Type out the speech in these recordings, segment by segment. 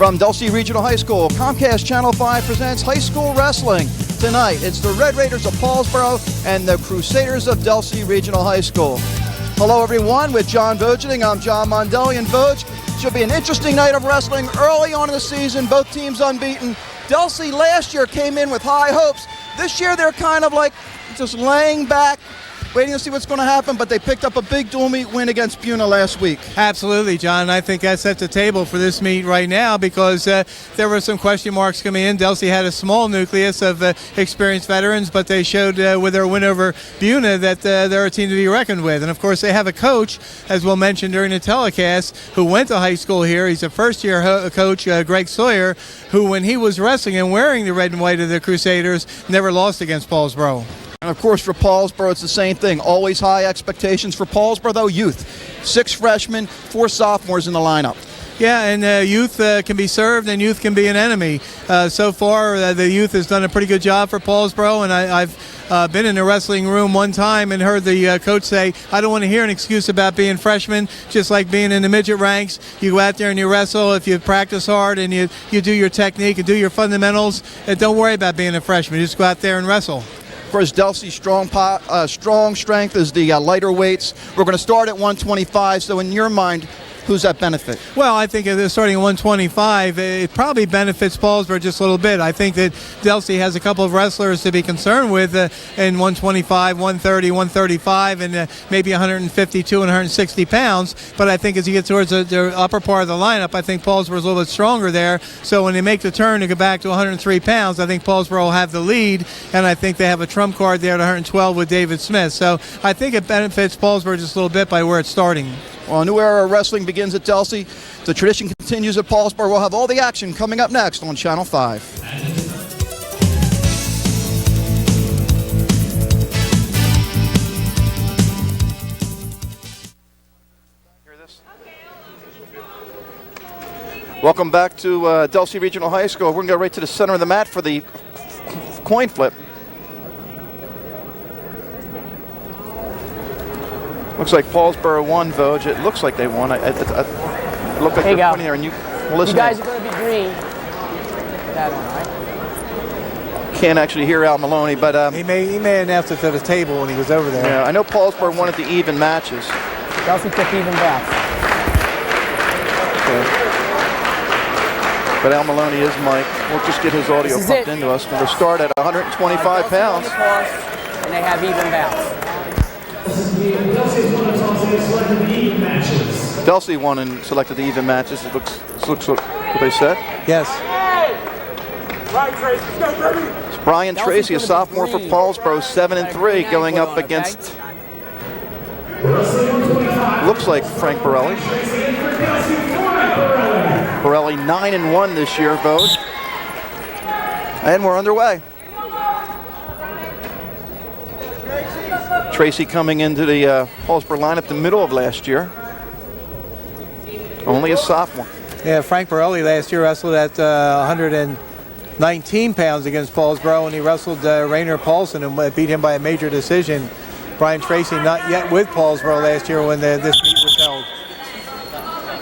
From Delsea Regional High School, Comcast Channel 5 presents High School Wrestling. Tonight, it's the Red Raiders of Paulsboro and the Crusaders of Delsea Regional High School. Hello, everyone. With John Vogeding, I'm John Mondelli, and Vogue. Should be an interesting night of wrestling early on in the season. Both teams unbeaten. Delsea last year came in with high hopes. This year, they're kind of like just laying back, waiting to see what's going to happen, but they picked up a big dual meet win against Buna last week. Absolutely, John. I think that sets the table for this meet right now because there were some question marks coming in. Delsea had a small nucleus of experienced veterans, but they showed with their win over Buna that they're a team to be reckoned with. And, of course, they have a coach, as we'll mention during the telecast, who went to high school here. He's a first-year coach, Greg Sawyer, who, when he was wrestling and wearing the red and white of the Crusaders, never lost against Paulsboro. And, of course, for Paulsboro, it's the same thing. Always high expectations. For Paulsboro, though, youth. 6 freshmen, 4 sophomores in the lineup. Yeah, and youth can be served and youth can be an enemy. So far, the youth has done a pretty good job for Paulsboro, and I've been in the wrestling room one time and heard the coach say, I don't want to hear an excuse about being freshmen, just like being in the midget ranks. You go out there and you wrestle. If you practice hard and you do your technique and do your fundamentals, don't worry about being a freshman. Just go out there and wrestle. Of course, Delsea's strong strength is the lighter weights. We're going to start at 125, so in your mind, who's that benefit? Well, I think if they're starting at 125, it probably benefits Paulsboro just a little bit. I think that Delsea has a couple of wrestlers to be concerned with in 125, 130, 135, and maybe 152 and 160 pounds. But I think as you get towards the upper part of the lineup, I think Paulsboro's a little bit stronger there. So when they make the turn to go back to 103 pounds, I think Paulsboro will have the lead, and I think they have a trump card there at 112 with David Smith. So I think it benefits Paulsboro just a little bit by where it's starting. Well, a new era of wrestling begins at Delsea. The tradition continues at Paulsboro. We'll have all the action coming up next on Channel 5. Hear this? Welcome back to Delsea Regional High School. We're going to go right to the center of the mat for the coin flip. Looks like Paulsboro won, Vogue. It looks like they won. It looked like they're pointing there, and you listen. You guys are going to be green. That one, right? Can't actually hear Al Maloney, but he may announce it to the table when he was over there. Yeah, I know Paulsboro wanted the even matches. Delsea took even bats. Okay. But Al Maloney is Mike. We'll just get his audio pumped into us. We'll start at 125 pounds. And they have even bats. Delsea won and selected the even matches. It looks what they said. Yes. It's Brian Tracy, a sophomore for Paulsboro, 7-3, going up against looks like Frank Borelli. Borelli 9-1 this year, Vogue. And we're underway. Tracy coming into the Paulsboro lineup the middle of last year. Only a sophomore. Yeah, Frank Borelli last year wrestled at 119 pounds against Paulsboro, and he wrestled Rainer Paulson and beat him by a major decision. Brian Tracy not yet with Paulsboro last year when this meet was held.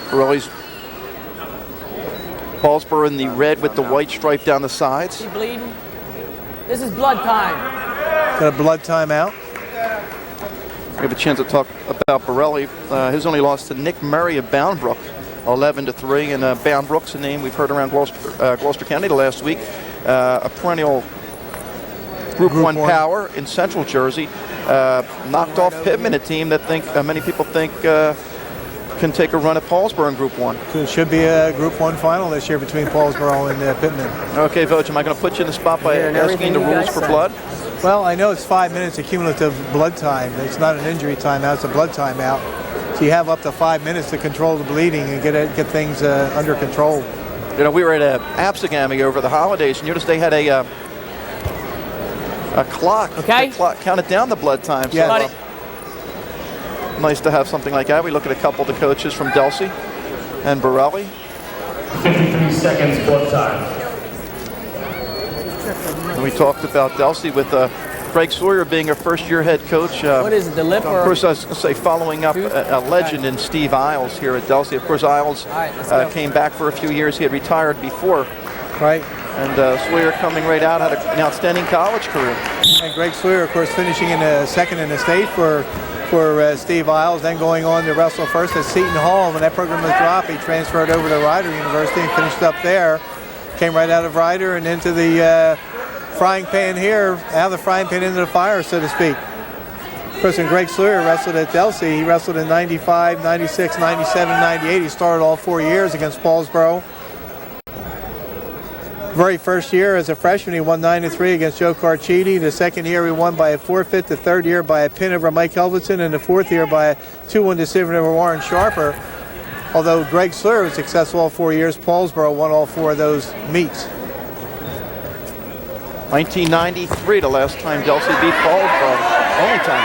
Borelli's Paulsboro in the red with the white stripe down the sides. Is he bleeding? This is blood time. Got a blood timeout. We have a chance to talk about Borelli. His only loss to Nick Murray of Boundbrook, 11-3, and Boundbrook's a name we've heard around Gloucester County the last week. A perennial Group 1 power in Central Jersey. Knocked off Pittman, a team that many people think can take a run at Paulsboro in Group 1. So it should be a Group 1 final this year between Paulsboro and Pittman. Okay, Vogue, am I going to put you in the spot by asking the rules for blood? Well, I know it's 5 minutes of cumulative blood time. It's not an injury timeout, it's a blood timeout. So you have up to 5 minutes to control the bleeding and get things under control. You know, we were at Absegami over the holidays, and you noticed they had a clock. Okay. The clock counted down the blood time. So, Yeah. Nice to have something like that. We look at a couple of the coaches from Delsea and Borelli. 53 seconds blood time. And we talked about Delsea with Greg Sawyer being a first-year head coach. What is it, the lip Of or? course, I was going to say following up a legend in Steve Isles here at Delsea. Of course, Isles came back for a few years. He had retired before. Right. And Sawyer coming right out, had an outstanding college career. And Greg Sawyer, of course, finishing in second in the state for Steve Isles, then going on to wrestle first at Seton Hall. When that program was dropped, he transferred over to Rider University and finished up there. Came right out of Rider and into the frying pan here, out of the frying pan into the fire, so to speak. Of course, when Greg Sawyer wrestled at Delsea, he wrestled in 95, 96, 97, 98. He started all 4 years against Paulsboro. Very first year as a freshman, he won 9-3 against Joe Carchidi. The second year, he won by a forfeit. The third year, by a pin over Mike Helvetson. And the fourth year, by a 2-1 decision over Warren Sharper. Although Greg Sawyer was successful all 4 years, Paulsboro won all 4 of those meets. 1993, the last time Delsea beat Paulsboro. Only time.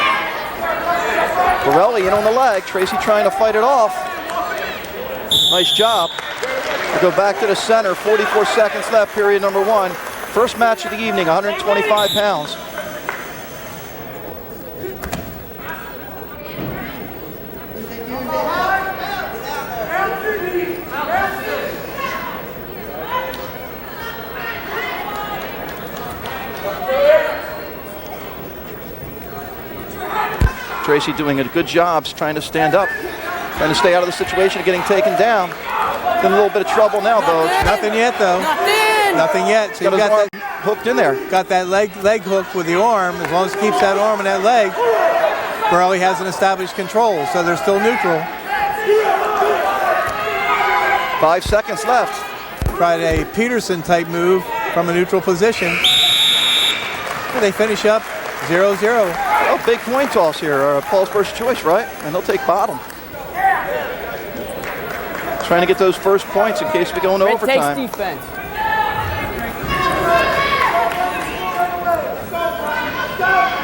Borelli in on the leg. Tracy trying to fight it off. Nice job. We'll go back to the center. 44 seconds left, period number 1. First match of the evening, 125 pounds. Tracy doing a good job trying to stand up, trying to stay out of the situation of getting taken down. In a little bit of trouble now, though. Nothing yet, though. Nothing yet. So you got that hooked in there. Got that leg hooked with the arm. As long as he keeps that arm and that leg, Borelli hasn't established control, so they're still neutral. 5 seconds left. Tried a Peterson type move from a neutral position. And they finish up 0-0. Oh, big coin toss here. Paulsboro's choice, right? And they'll take bottom. Trying to get those first points in case we go into overtime. Takes defense.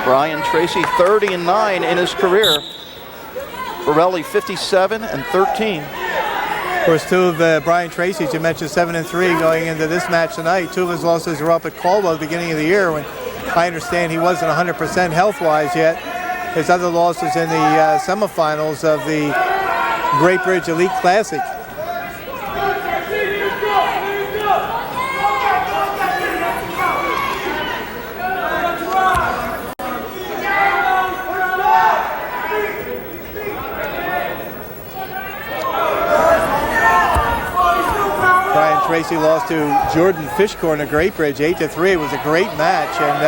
Brian Tracy, 30-9 in his career. Borelli, 57-13. Of course, 2 of Brian Tracy's, you mentioned 7-3 going into this match tonight. 2 of his losses were up at Caldwell at the beginning of the year when I understand he wasn't 100% health-wise yet. His other losses in the semifinals of the Great Bridge Elite Classic. Tracy lost to Jordan Fishcorn at Great Bridge 8-3. It was a great match and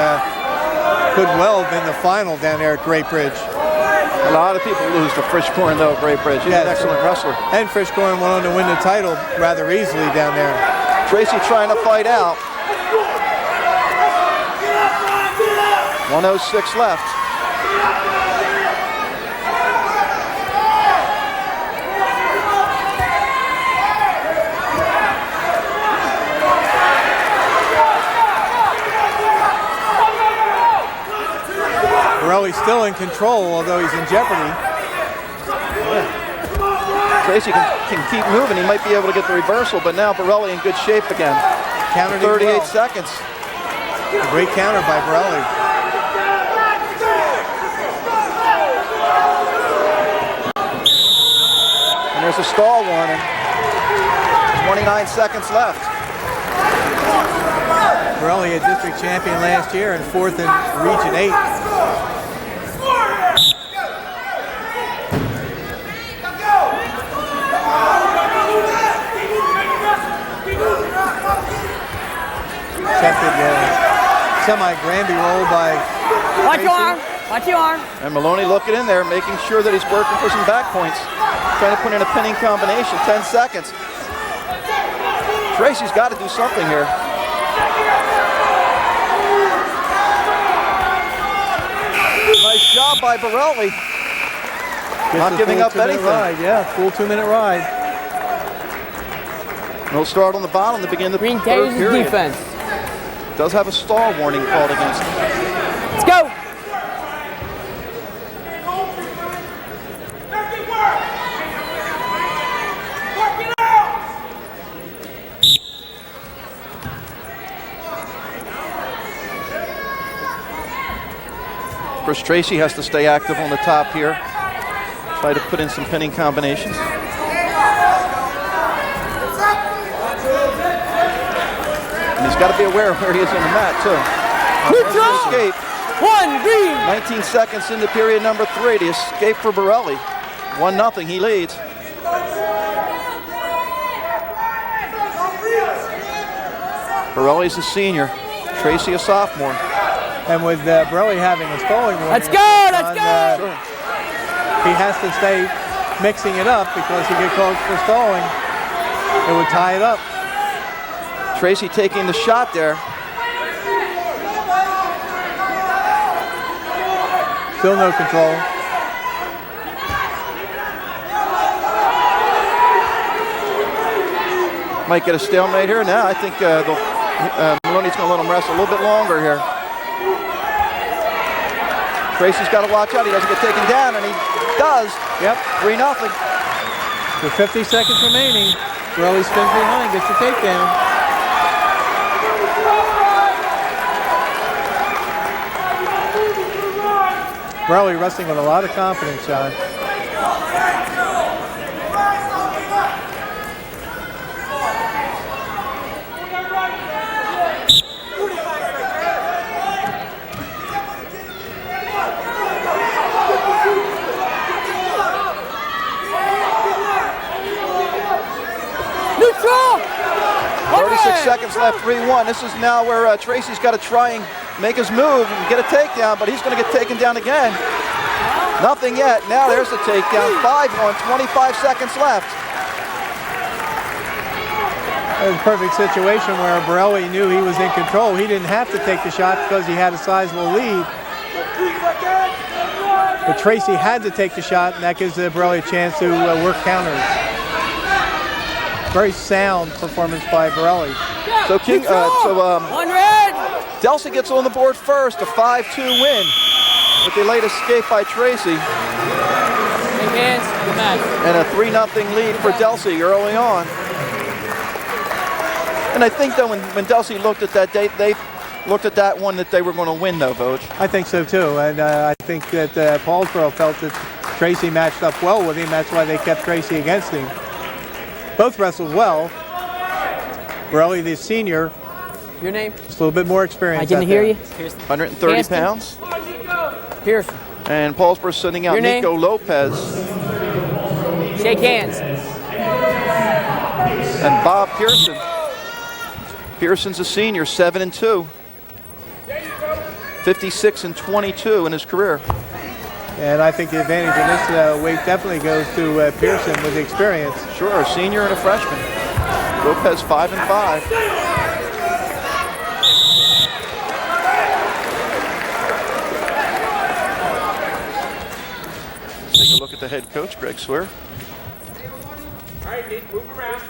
could well have been the final down there at Great Bridge. A lot of people lose to Fishcorn though at Great Bridge. He's an excellent wrestler. And Fishcorn went on to win the title rather easily down there. Tracy trying to fight out. 1:06 left. Borelli's still in control, although he's in jeopardy. Tracy can keep moving. He might be able to get the reversal, but now Borelli in good shape again. Countered 38 seconds. A great counter by Borelli. And there's a stall warning. 29 seconds left. Borelli, a district champion last year and 4th in Region 8. Attempted semi-Granby roll by Watch your arm. Watch your arm. And Maloney looking in there, making sure that he's working for some back points. Trying to put in a pinning combination. 10 seconds. Tracy's got to do something here. Nice job by Borelli. Not giving up anything. Yeah, full 2-minute ride. We'll start on the bottom to begin the Green third Gators period. defense. Does have a stall warning called against him. Let's go. Of course, Tracy has to stay active on the top here. Try to put in some pinning combinations. And he's got to be aware of where he is on the mat, too. Escape. 1 green. 19 seconds into period number 3. The escape for Borelli. 1-0, he leads. Borelli's a senior, Tracy a sophomore. And with Borelli having a stalling warning, Let's go, let's go. Sure. he has to stay mixing it up because he get called for stalling. It would tie it up. Tracy taking the shot there. Still no control. Might get a stalemate here. Now I think Maloney's going to let him rest a little bit longer here. Tracy's got to watch out. He doesn't get taken down, and he does. Yep. 3-0. With 50 seconds remaining, Borelli spins behind, gets the takedown. Borelli wrestling with a lot of confidence, John. Neutral. 36 seconds left, 3-1. This is now where Tracy's got to try and make his move and get a takedown, but he's going to get taken down again. Nothing yet. Now there's the takedown. 5-1, 25 seconds left. It was a perfect situation where Borelli knew he was in control. He didn't have to take the shot because he had a sizable lead. But Tracy had to take the shot, and that gives Borelli a chance to work counters. Very sound performance by Borelli. So One red. Delsea gets on the board first, a 5-2 win with the late escape by Tracy. Shake hands. Good match. And a 3-0 lead for Delsea early on. And I think though when Delsea looked at that date, they looked at that one that they were going to win though, Voj. I think so too, and I think that Paulsboro felt that Tracy matched up well with him. That's why they kept Tracy against him. Both wrestled well. Borelli, the senior, Your name? just a little bit more experience. I didn't out hear there. you. 130 Gaston. pounds. Pearson. And Paulsboro sending out Your name? Nico Lopez Shake hands. and Bob Pearson. Pearson's a senior, 7-2. 56-22 in his career. And I think the advantage in this weight definitely goes to Pearson with the experience. Sure, a senior and a freshman. Lopez 5-5. Let's take a look at the head coach, Greg Swear. All right, Nick, move around.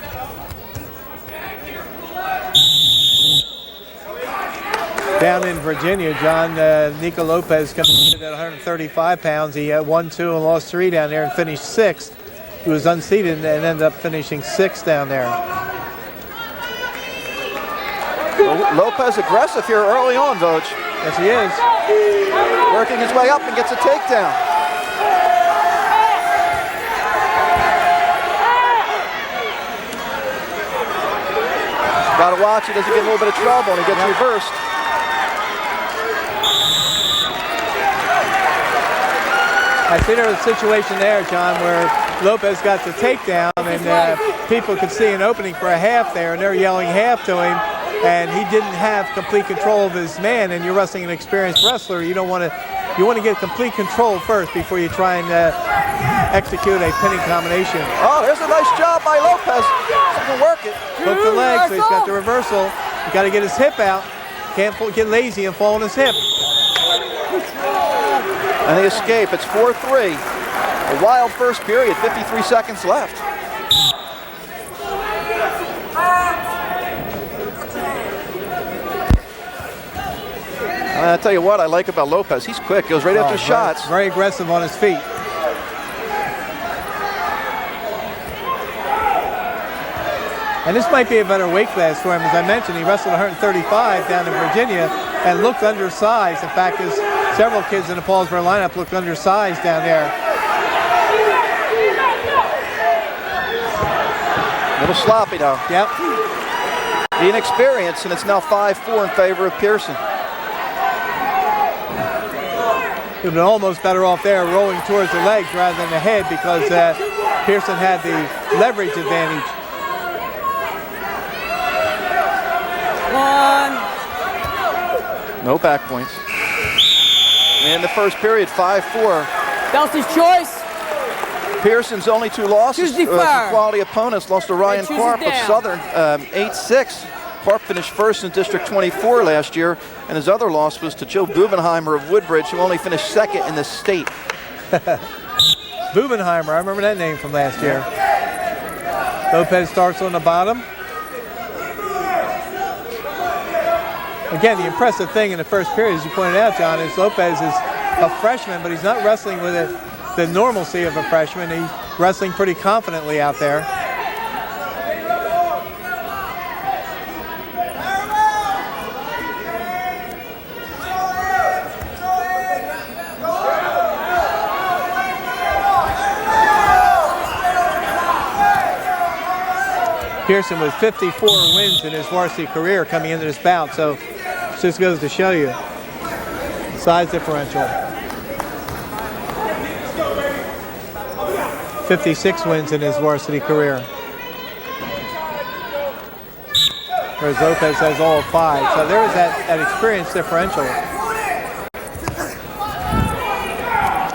Down in Virginia, John, Nico Lopez comes in at 135 pounds. He won 2 and lost 3 down there and finished 6th. He was unseated and ended up finishing 6th down there. Lopez aggressive here early on, Voj. Yes, he is. Working his way up and gets a takedown. Got to watch, he doesn't get a little bit of trouble and he gets reversed. I see there was a situation there, John, where Lopez got the takedown and people could see an opening for a half there, and they're yelling half to him, and he didn't have complete control of his man. And you're wrestling an experienced wrestler, you want to get complete control first before you try and execute a pinning combination. Oh, there's a nice job by Lopez. He can work it. Hook the leg, so he's got the reversal. You got to get his hip out. Can't get lazy and fall on his hip. And they escape. It's 4-3. A wild first period, 53 seconds left. I'll tell you what I like about Lopez. He's quick. Goes right after shots. Very aggressive on his feet. And this might be a better weight class for him. As I mentioned, he wrestled 135 down in Virginia. and looked undersized. In fact, there's several kids in the Paulsboro lineup looked undersized down there. A little sloppy though. Yep. The inexperience, and it's now 5-4 in favor of Pearson. Would have been almost better off there rolling towards the legs rather than the head because Pearson had the leverage advantage. 1. No back points. In the first period, 5-4. Delsea's choice. Pearson's only 2 losses Choose the to fire. quality opponents. Lost to Ryan choose Clark it of down. Southern, 8-6. Clark finished first in District 24 last year, and his other loss was to Joe Bubenheimer of Woodbridge, who only finished second in the state. Bubenheimer, I remember that name from last year. Lopez starts on the bottom. Again, the impressive thing in the first period, as you pointed out, John, is Lopez is a freshman, but he's not wrestling with the normalcy of a freshman. He's wrestling pretty confidently out there. Pearson with 54 wins in his varsity career coming into this bout, so this just goes to show you size differential. 56 wins in his varsity career, whereas Lopez has all 5. So there is that experience differential.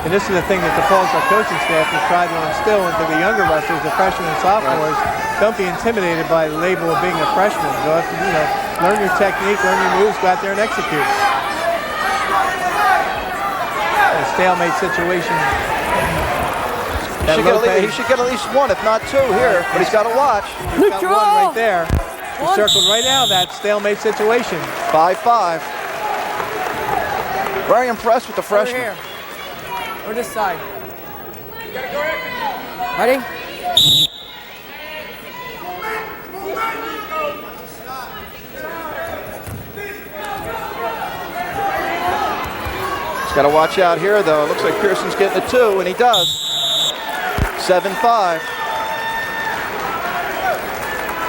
And this is the thing that the Paulsboro coaching staff has tried to instill into the younger wrestlers, the freshmen and sophomores. Right. Don't be intimidated by the label of being a freshman. Go have to, learn your technique, learn your moves, go out there and execute. A stalemate situation. He should get at least 1, if not 2 here, but he's got to watch. He's got 1 right there. He's circled right out of that stalemate situation. 5-5. Very impressed with the freshman. Over here. Or this side. Ready? He's got to watch out here, though. It looks like Pearson's getting a 2, and he does. 7-5.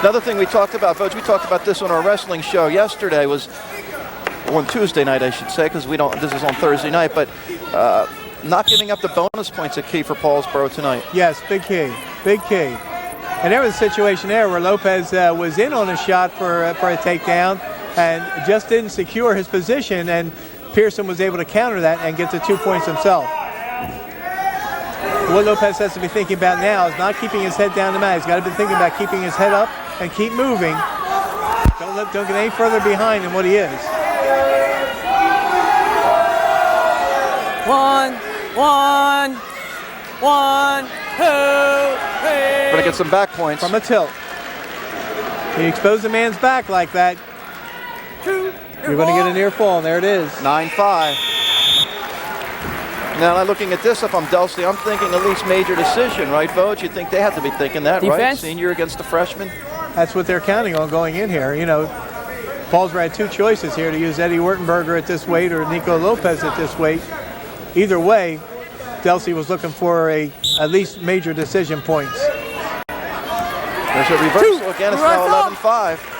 Another thing we talked about, folks, we talked about this on our wrestling show yesterday, was on Tuesday night, I should say, because this is on Thursday night, but not giving up the bonus points a key for Paulsboro tonight. Yes, big key, big key. And there was a situation there where Lopez was in on a shot for a takedown and just didn't secure his position, and Pearson was able to counter that and get the 2 points himself. What Lopez has to be thinking about now is not keeping his head down the mat. He's got to be thinking about keeping his head up and keep moving. Don't get any further behind than what he is. 1, 1, 1, 2, 3. Gonna get some back points. From a tilt. You expose the man's back like that, you're going to get a near fall, and there it is. 9-5. Now, looking at this, if I'm Delsea, I'm thinking at least major decision, right, Vogue? You think they have to be thinking that, Defense? right? Senior against the freshman? That's what they're counting on going in here. Paulsboro had 2 choices here, to use Eddie Wurtenberger at this weight or Nico Lopez at this weight. Either way, Delsea was looking for at least major decision points. There's a reversal again. It's now 11-5.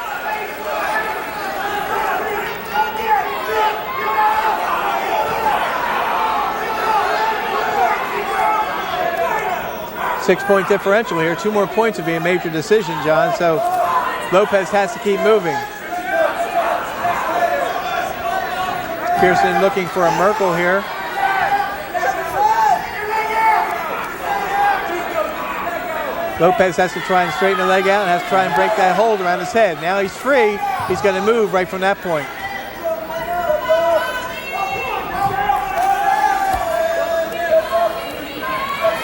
Six-point differential here. 2 more points would be a major decision, John. So Lopez has to keep moving. Pearson looking for a Merkel here. Lopez has to try and straighten the leg out and has to try and break that hold around his head. Now he's free. He's going to move right from that point.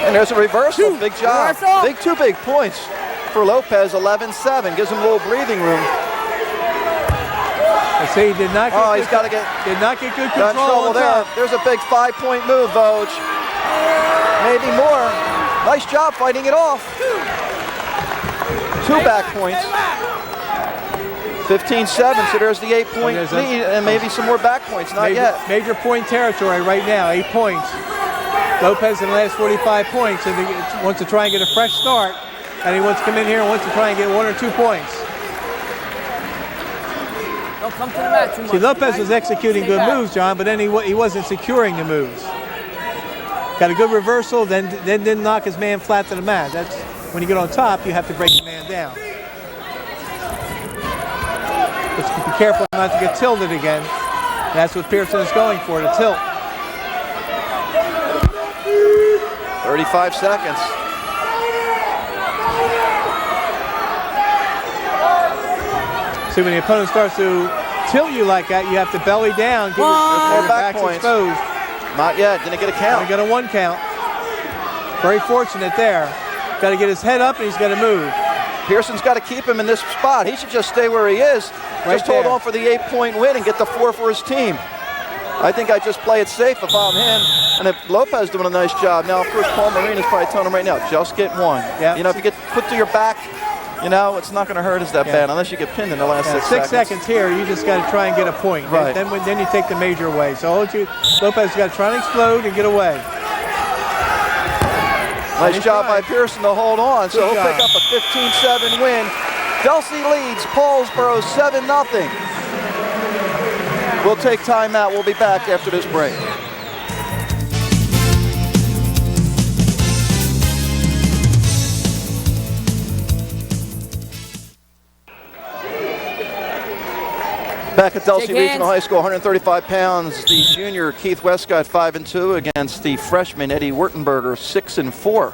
And there's a reversal. Big job. Reversal. 2 big points for Lopez. 11-7. Gives him a little breathing room. Let's see, he did not get did not get good control on there. top. There's a big 5-point move, Vogue. Maybe more. Nice job fighting it off. 2 back points. 15-7, so there's the 8-point lead, and maybe some more back points. Not yet. Major point territory right now, 8 points. Lopez in the last 45 points, and he wants to try and get a fresh start, and he wants to come in here and wants to try and get 1 or 2 points. Don't come to the mat too much. See, Lopez was executing good moves, John, but then he wasn't securing the moves. Got a good reversal, then didn't knock his man flat to the mat. That's when you get on top, you have to break the man down. Just be careful not to get tilted again. That's what Pearson is going for, to tilt. 35 seconds. See, when the opponent starts to tilt you like that, you have to belly down, keep your back back's points. exposed. Not yet. Didn't get a count. Only got a 1 count. Very fortunate there. Got to get his head up and he's got to move. Pearson's got to keep him in this spot. He should just stay where he is. Just hold on for the 8-point win and get the 4 for his team. I think I just play it safe if I'm him. And if Lopez doing a nice job. Now, of course, Paul Marine is probably telling him right now, just get 1. Yeah. You know, if you get put to your back, you know, it's not going to hurt us that bad unless you get pinned in the last 6 seconds. 6 seconds here, you just got to try and get a point. Right. Then you take the major away. So Lopez has got to try and explode and get away. Nice job by Pearson to hold on. So he'll pick up a 15-7 win. Delsea leads Paulsboro 7-0. We'll take time out. We'll be back after this break. Back at Delsea Regional High School, 135 pounds. The junior Keith Westcott 5-2 against the freshman Eddie Wurtenberger 6-4 for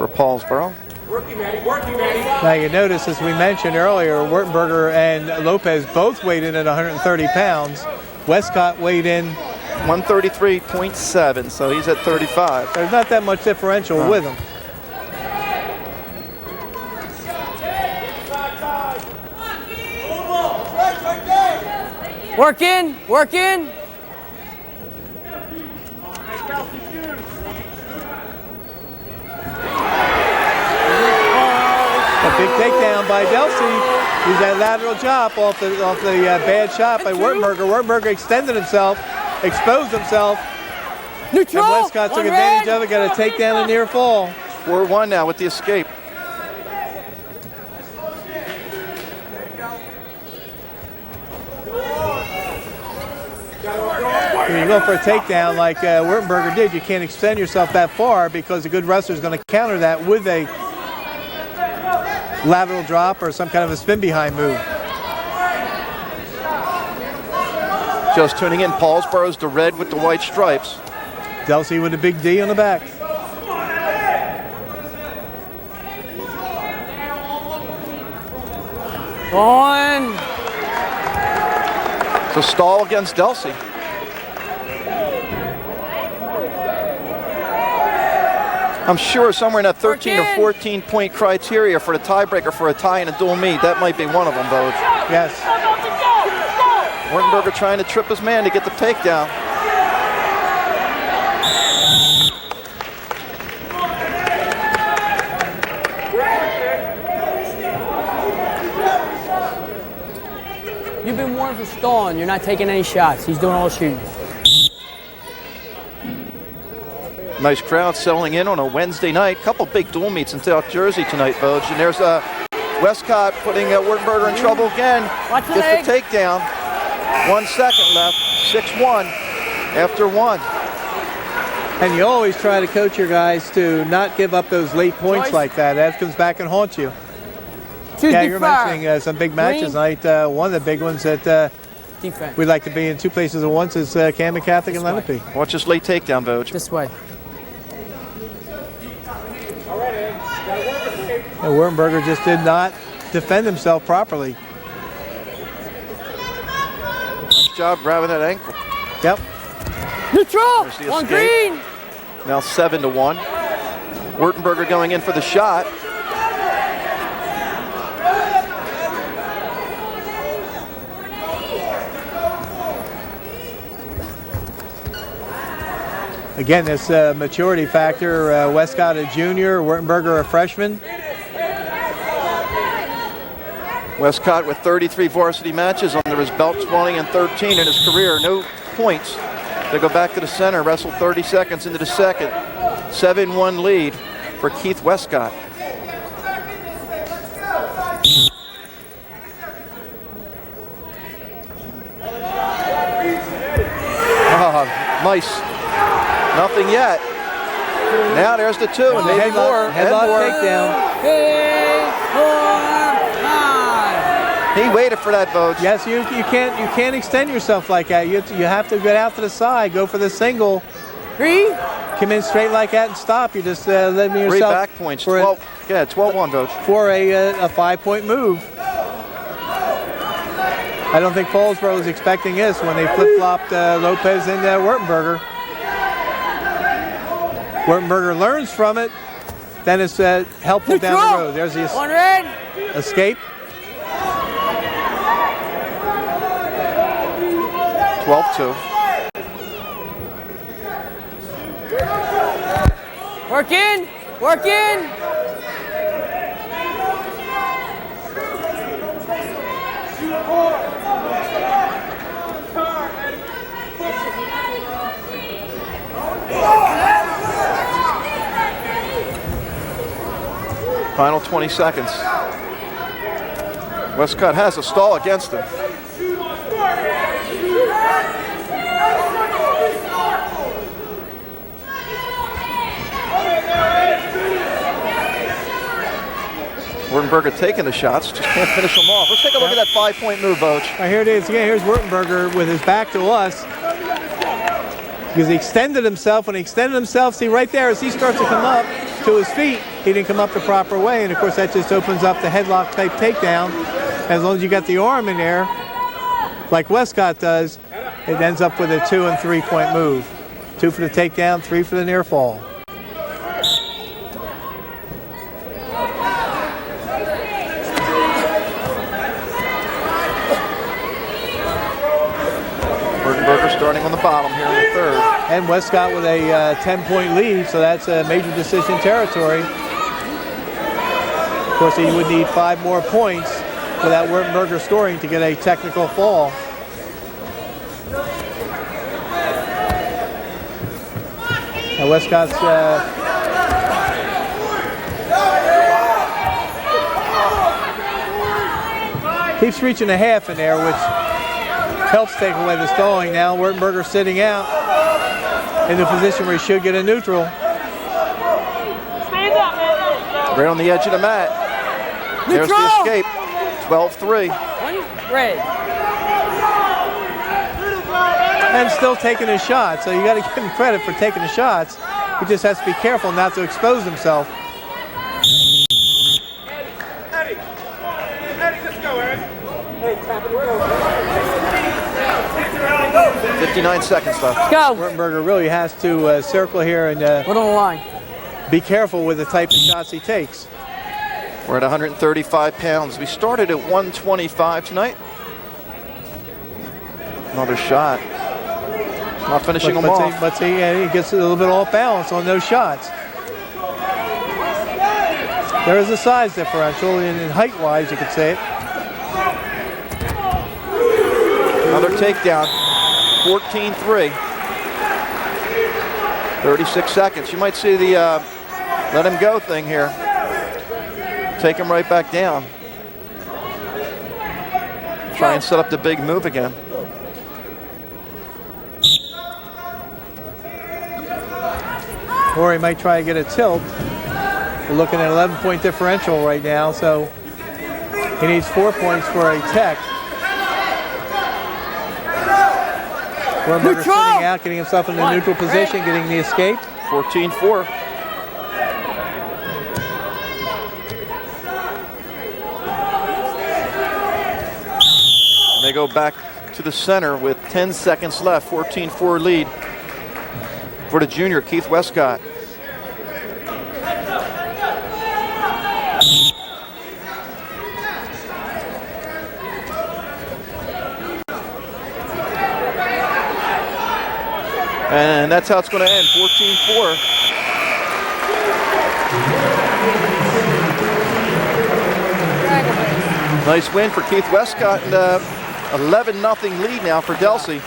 Paulsboro. Working, Matty. Working, Matty. Now you notice, as we mentioned earlier, Wurtenberger and Lopez both weighed in at 130 pounds. Westcott weighed in 133.7, so he's at 35. There's not that much differential with him. Work in, work in. A big takedown by Delsea. He's that lateral chop off the bad shot by Wurtenberger. Wurtenberger extended himself, exposed himself. Neutral. And Westcott took advantage of it, got a takedown and near fall. 4-1 now with the escape. When you go for a takedown like Wurtenberger did, you can't extend yourself that far because a good wrestler is going to counter that with a lateral drop or some kind of a spin behind move. Just tuning in, Paulsboro's the red with the white stripes. Delsea with a big D on the back. On. So stall against Delsea. I'm sure somewhere in that 13 or 14 point criteria for the tiebreaker for a tie and a dual meet, that might be one of them, Vogue. Yes. Wurtenberger trying to trip his man to get the takedown. You've been warned for stalling. You're not taking any shots. He's doing all the shooting. Nice crowd selling in on a Wednesday night. Couple big dual meets in South Jersey tonight, Vogue. And there's Westcott putting Wurtenberger in trouble again. Gets the takedown. 1 second left. 6-1 after 1. And you always try to coach your guys to not give up those late points like that. That comes back and haunts you. Yeah, you're mentioning some big matches tonight. One of the big ones that we'd like to be in 2 places at once is Camden Catholic and Lenape. Watch this late takedown, Vogue. This way. And Wurtenberger just did not defend himself properly. Nice job grabbing that ankle. Yep. Neutral. On green. Now 7-1. Wurtenberger going in for the shot. Again, this maturity factor, Westcott a junior, Wurtenberger a freshman. Westcott with 33 varsity matches under his belt, 20-13 in his career. No points. They go back to the center, wrestle 30 seconds into the second. 7-1 lead for Keith Westcott. Oh, nice. Nothing yet. Now there's the two, and maybe more. Headlock takedown. 3, 4, 5. He waited for that, Vogt. Yes, you can't extend yourself like that. You have to get out to the side, go for the single. 3. Come in straight like that and stop. You just letting yourself 3 back points. 12. Yeah, 12-1, Vogt. For a 5-point move. I don't think Paulsboro was expecting this when they flip-flopped Lopez and Wertenberger. Wertenberger learns from it. Then it's helpful down the road. There's the escape. 12-2. Work in. Work in. Final 20 seconds. Westcott has a stall against him. Wertenberger taking the shots, just can't finish them off. Let's take a look at that 5-point move, Vogt. Here it is. Again, here's Wertenberger with his back to us. Because he extended himself. When he extended himself, see right there, as he starts to come up to his feet, he didn't come up the proper way. And of course, that just opens up the headlock type takedown. As long as you got the arm in there, like Westcott does, it ends up with a 2- and 3-point move. 2 for the takedown, 3 for the near fall. Starting on the bottom here in the third. And Westcott with a 10-point lead, so that's a major decision territory. Of course, he would need 5 more points without Wertenberger scoring to get a technical fall. Now Westcott's keeps reaching a half in there, which helps take away the stalling. Now Wertenberger sitting out in the position where he should get a neutral. Right on the edge of the mat. There's the escape. 12-3. Red. And still taking his shot. So you got to give him credit for taking the shots. He just has to be careful not to expose himself. Eddie, let's go, Aaron. Hey, tap it, 59 seconds left. Let's go. Wertenberger really has to circle here and Put on the line. be careful with the type of shots he takes. We're at 135 pounds. We started at 125 tonight. Another shot. Not finishing them off. But see, he gets a little bit off balance on those shots. There is a size differential, and height-wise, you could say it. Another takedown. 14-3. 36 seconds. You might see the let him go thing here. Take him right back down. Try and set up the big move again. Or he might try to get a tilt. We're looking at 11-point differential right now, so he needs 4 points for a tech. Wertenberger sitting out, getting himself in the neutral position, getting the escape. 14-4. They go back to the center with 10 seconds left. 14-4 lead for the junior, Keith Westcott. And that's how it's going to end, 14-4. Nice win for Keith Westcott, and 11-0 lead now for Delsea,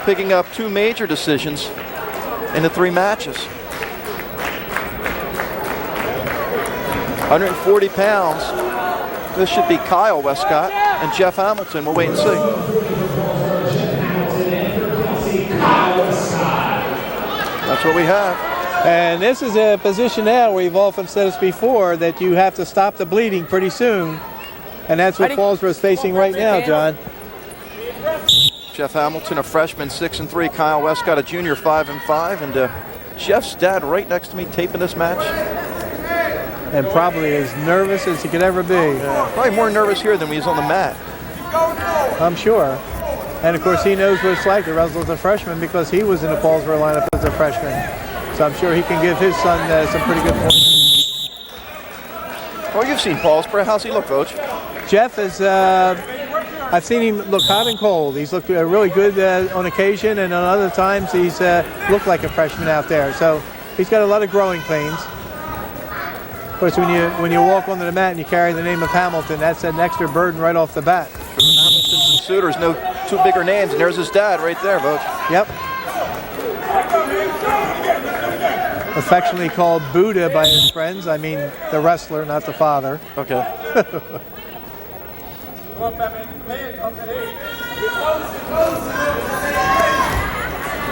picking up 2 major decisions in the 3 matches. 140 pounds. This should be Kyle Westcott and Jeff Hamilton. We'll wait and see. That's what we have. And this is a position now where you've often said this before, that you have to stop the bleeding pretty soon. And that's what Paulsboro is facing right now, John. Jeff Hamilton, a freshman, 6-3. Kyle Westcott, a junior, 5-5. And Jeff's dad right next to me taping this match. And probably as nervous as he could ever be. Yeah, probably more nervous here than when he was on the mat. I'm sure. And of course he knows what it's like to wrestle as a freshman because he was in the Paulsboro lineup as a freshman. So I'm sure he can give his son some pretty good points. Well, you've seen Paulsboro. How's he look, Coach? Jeff is, I've seen him look hot and cold. He's looked really good on occasion, and on other times he's looked like a freshman out there. So he's got a lot of growing pains. Of course, when you walk onto the mat and you carry the name of Hamilton, that's an extra burden right off the bat. Hamilton's and Suitors, no 2 bigger names, and there's his dad right there, Coach. Yep. Affectionately called Buddha by his friends. I mean the wrestler, not the father. Okay.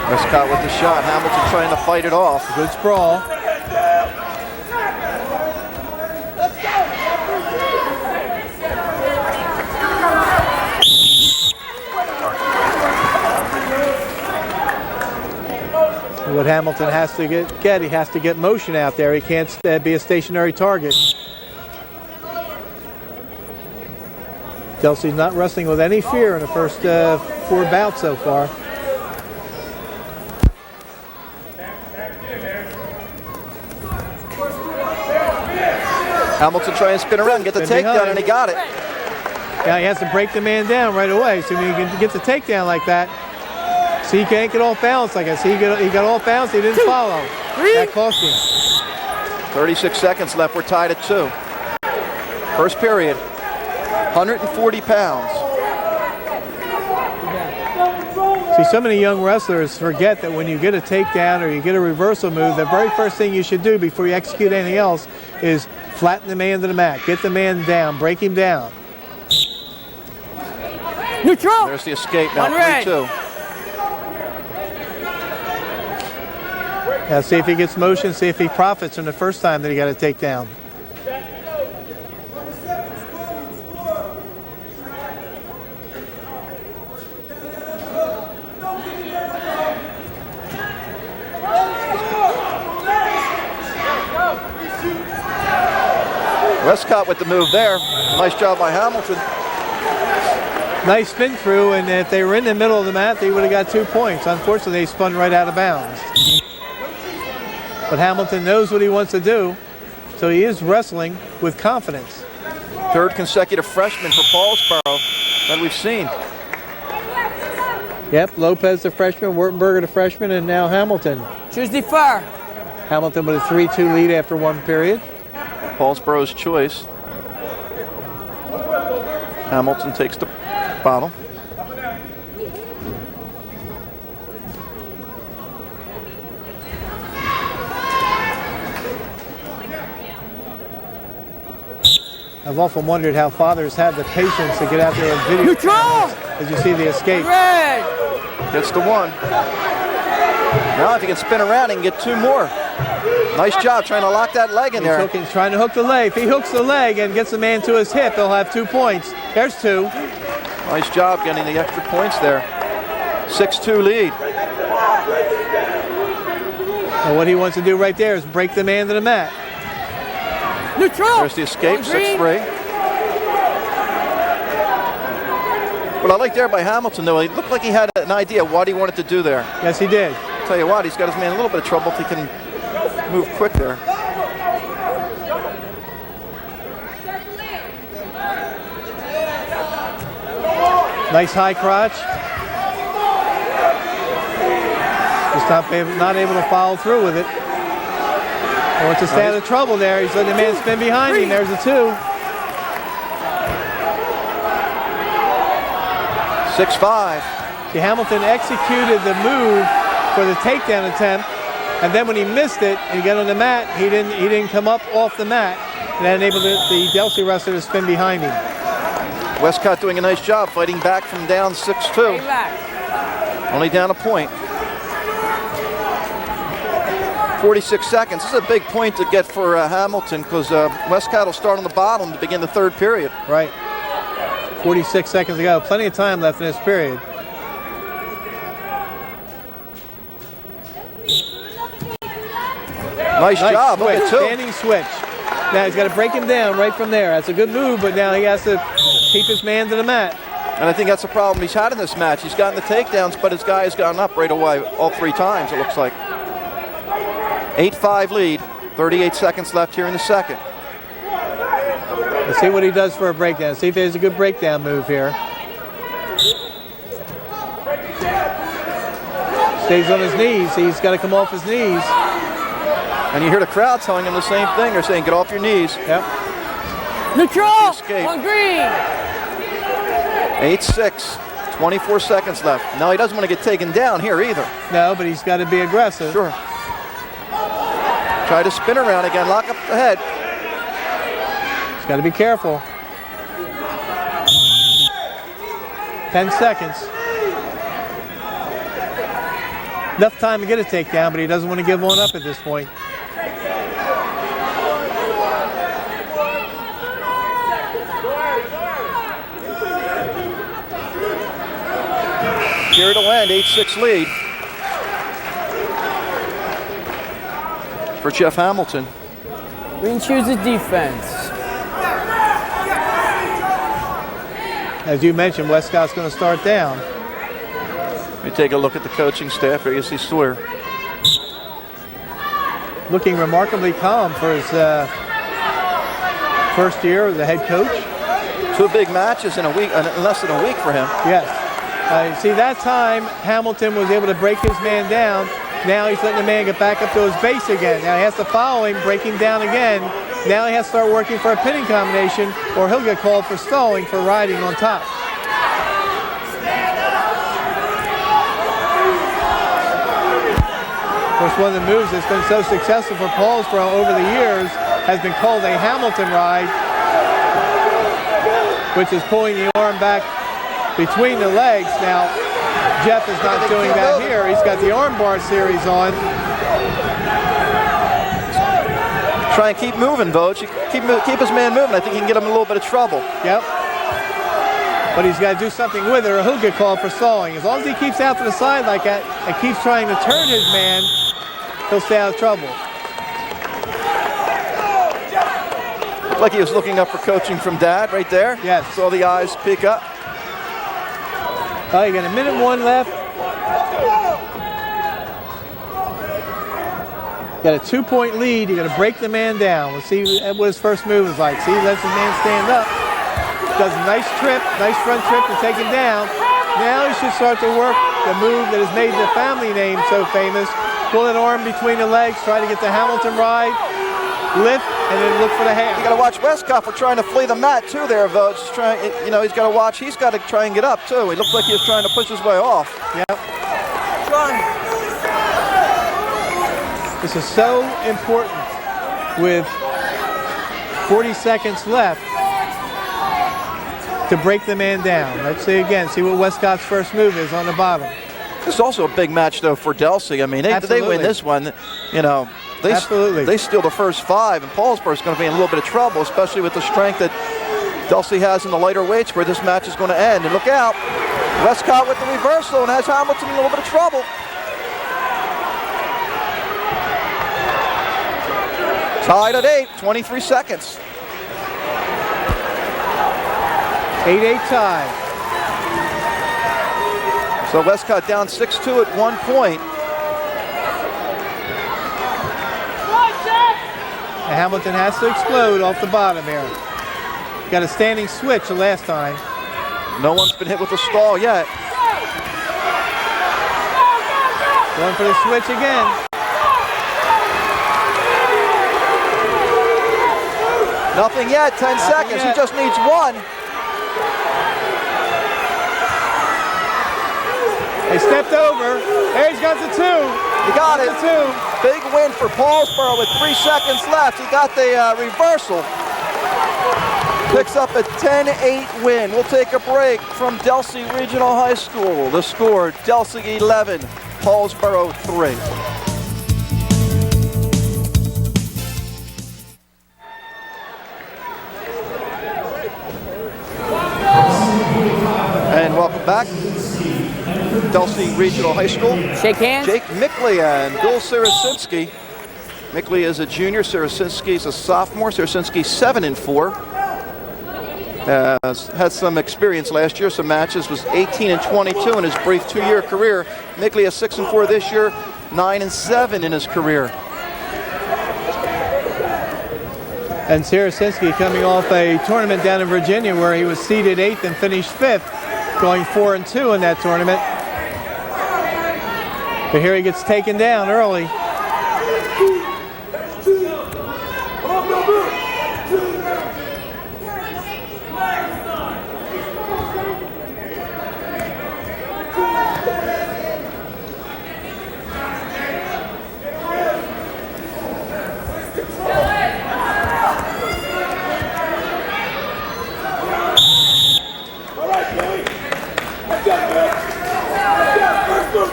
Westcott with the shot. Hamilton trying to fight it off. Good sprawl. What Hamilton has to get, he has to get motion out there. He can't be a stationary target. Delsea's not wrestling with any fear in the first 4 bouts so far. Hamilton trying to spin around, get the takedown, and he got it. Yeah, he has to break the man down right away. So when you can get the takedown like that, so he can't get off balance like that. See, he got off balance, he didn't follow. That cost him. 36 seconds left, we're tied at 2. First period, 140 pounds. See, so many young wrestlers forget that when you get a takedown or you get a reversal move, the very first thing you should do before you execute anything else is flatten the man to the mat. Get the man down, break him down. Neutral. There's the escape now, 3-2. Now see if he gets motion, see if he profits from the first time that he got a takedown. Westcott with the move there. Nice job by Hamilton. Nice spin through, and if they were in the middle of the mat, they would have got 2 points. Unfortunately, they spun right out of bounds. But Hamilton knows what he wants to do, so he is wrestling with confidence. 3rd consecutive freshman for Paulsboro that we've seen. Yep, Lopez the freshman, Wurtenberger the freshman, and now Hamilton. Choose the far. Hamilton with a 3-2 lead after 1 period. Paulsboro's choice. Hamilton takes the bottle. I've often wondered how fathers have the patience to get out there and video as you see the escape. Red. Gets the 1. Now if he can spin around, he can get 2 more. Nice job trying to lock that leg in there. He's trying to hook the leg. If he hooks the leg and gets the man to his hip, he'll have 2 points. There's 2. Nice job getting the extra points there. 6-2 lead. And what he wants to do right there is break the man to the mat. Neutral. There's the escape, 6-3. What I like there by Hamilton, though, he looked like he had an idea of what he wanted to do there. Yes, he did. I'll tell you what, he's got his man in a little bit of trouble if he can move quick there. Nice high crotch. Just not able to follow through with it. He wants to stay out of trouble there. He's letting the man spin behind him. There's a 2. 6-5. See, Hamilton executed the move for the takedown attempt, and then when he missed it and he got on the mat, he didn't come up off the mat, and that enabled the Delsea wrestler to spin behind him. Westcott doing a nice job fighting back from down 6-2. Only down a point. 46 seconds. This is a big point to get for Hamilton, because Westcott will start on the bottom to begin the third period. Right. 46 seconds to go. Plenty of time left in this period. Nice job. Switch. Look at two. Standing switch. Now he's got to break him down right from there. That's a good move, but now he has to keep his man to the mat. And I think that's the problem he's had in this match. He's gotten the takedowns, but his guy has gotten up right away all 3 times, it looks like. 8-5 lead. 38 seconds left here in the second. Let's see what he does for a breakdown. See if there's a good breakdown move here. Stays on his knees. He's got to come off his knees. And you hear the crowd telling him the same thing. They're saying, get off your knees. Yep. Neutral Escape. on green. 8-6. 24 seconds left. No, he doesn't want to get taken down here either. No, but he's got to be aggressive. Sure. Try to spin around again. Lock up the head. He's got to be careful. 10 seconds. Enough time to get a takedown, but he doesn't want to give one up at this point. Here to end, 8-6 lead for Jeff Hamilton. Green chooses defense. As you mentioned, Westcott's going to start down. Let me take a look at the coaching staff. Here you see Sawyer. Looking remarkably calm for his first year as the head coach. 2 big matches in a week, in less than a week for him. Yes. See, that time Hamilton was able to break his man down. Now he's letting the man get back up to his base again. Now he has to follow him, break him down again. Now he has to start working for a pinning combination, or he'll get called for stalling for riding on top. Of course, one of the moves that's been so successful for Paulsboro over the years has been called a Hamilton ride, which is pulling the arm back between the legs. Now, Jeff is not doing that here. He's got the arm bar series on. Try and keep moving, Vogt. Keep his man moving. I think he can get him in a little bit of trouble. Yep. But he's got to do something with it or he'll get called for stalling. As long as he keeps out to the side like that and keeps trying to turn his man, he'll stay out of trouble. Looked like he was looking up for coaching from Dad right there. Yes. Saw the eyes peek up. Oh, you got a minute 1 left. Got a 2-point lead. You got to break the man down. Let's see what his first move is like. See, lets his man stand up. Does a nice trip, nice front trip to take him down. Now he should start to work the move that has made the family name so famous. Pull that arm between the legs, try to get the Hamilton ride, lift, and then look for the hand. You got to watch Westcott for trying to flee the mat too there, Vogt. He's trying, you know, he's got to watch. He's got to try and get up too. He looks like he was trying to push his way off. Yep. This is so important with 40 seconds left to break the man down. Let's see again, see what Westcott's first move is on the bottom. This is also a big match though for Delsea. I mean, they win this one, you know, they steal the first 5, and Paulsboro's going to be in a little bit of trouble, especially with the strength that Delsea has in the lighter weights where this match is going to end. And look out, Westcott with the reversal and has Hamilton in a little bit of trouble. Tied at 8, 23 seconds. 8-8 tie. So Westcott down 6-2 at 1 point. And Hamilton has to explode off the bottom here. Got a standing switch the last time. No one's been hit with a stall yet. Going for the switch again. Nothing yet, 10 seconds. He just needs 1. They stepped over. There he's got the 2. He got it. The 2. Big win for Paulsboro with 3 seconds left. He got the reversal. Picks up a 10-8 win. We'll take a break from Delsea Regional High School. The score, Delsea 11, Paulsboro 3. And welcome back. Delsea Regional High School. Shake hands. Jake Mickley and Bill Sarasinski. Mickley is a junior, Sarasinski is a sophomore. Sarasinski 7-4. Had some experience last year, some matches, was 18-22 in his brief 2-year career. Mickley is 6-4 this year, 9-7 in his career. And Sarasinski coming off a tournament down in Virginia where he was seeded 8th and finished 5th, going 4-2 in that tournament. But here he gets taken down early.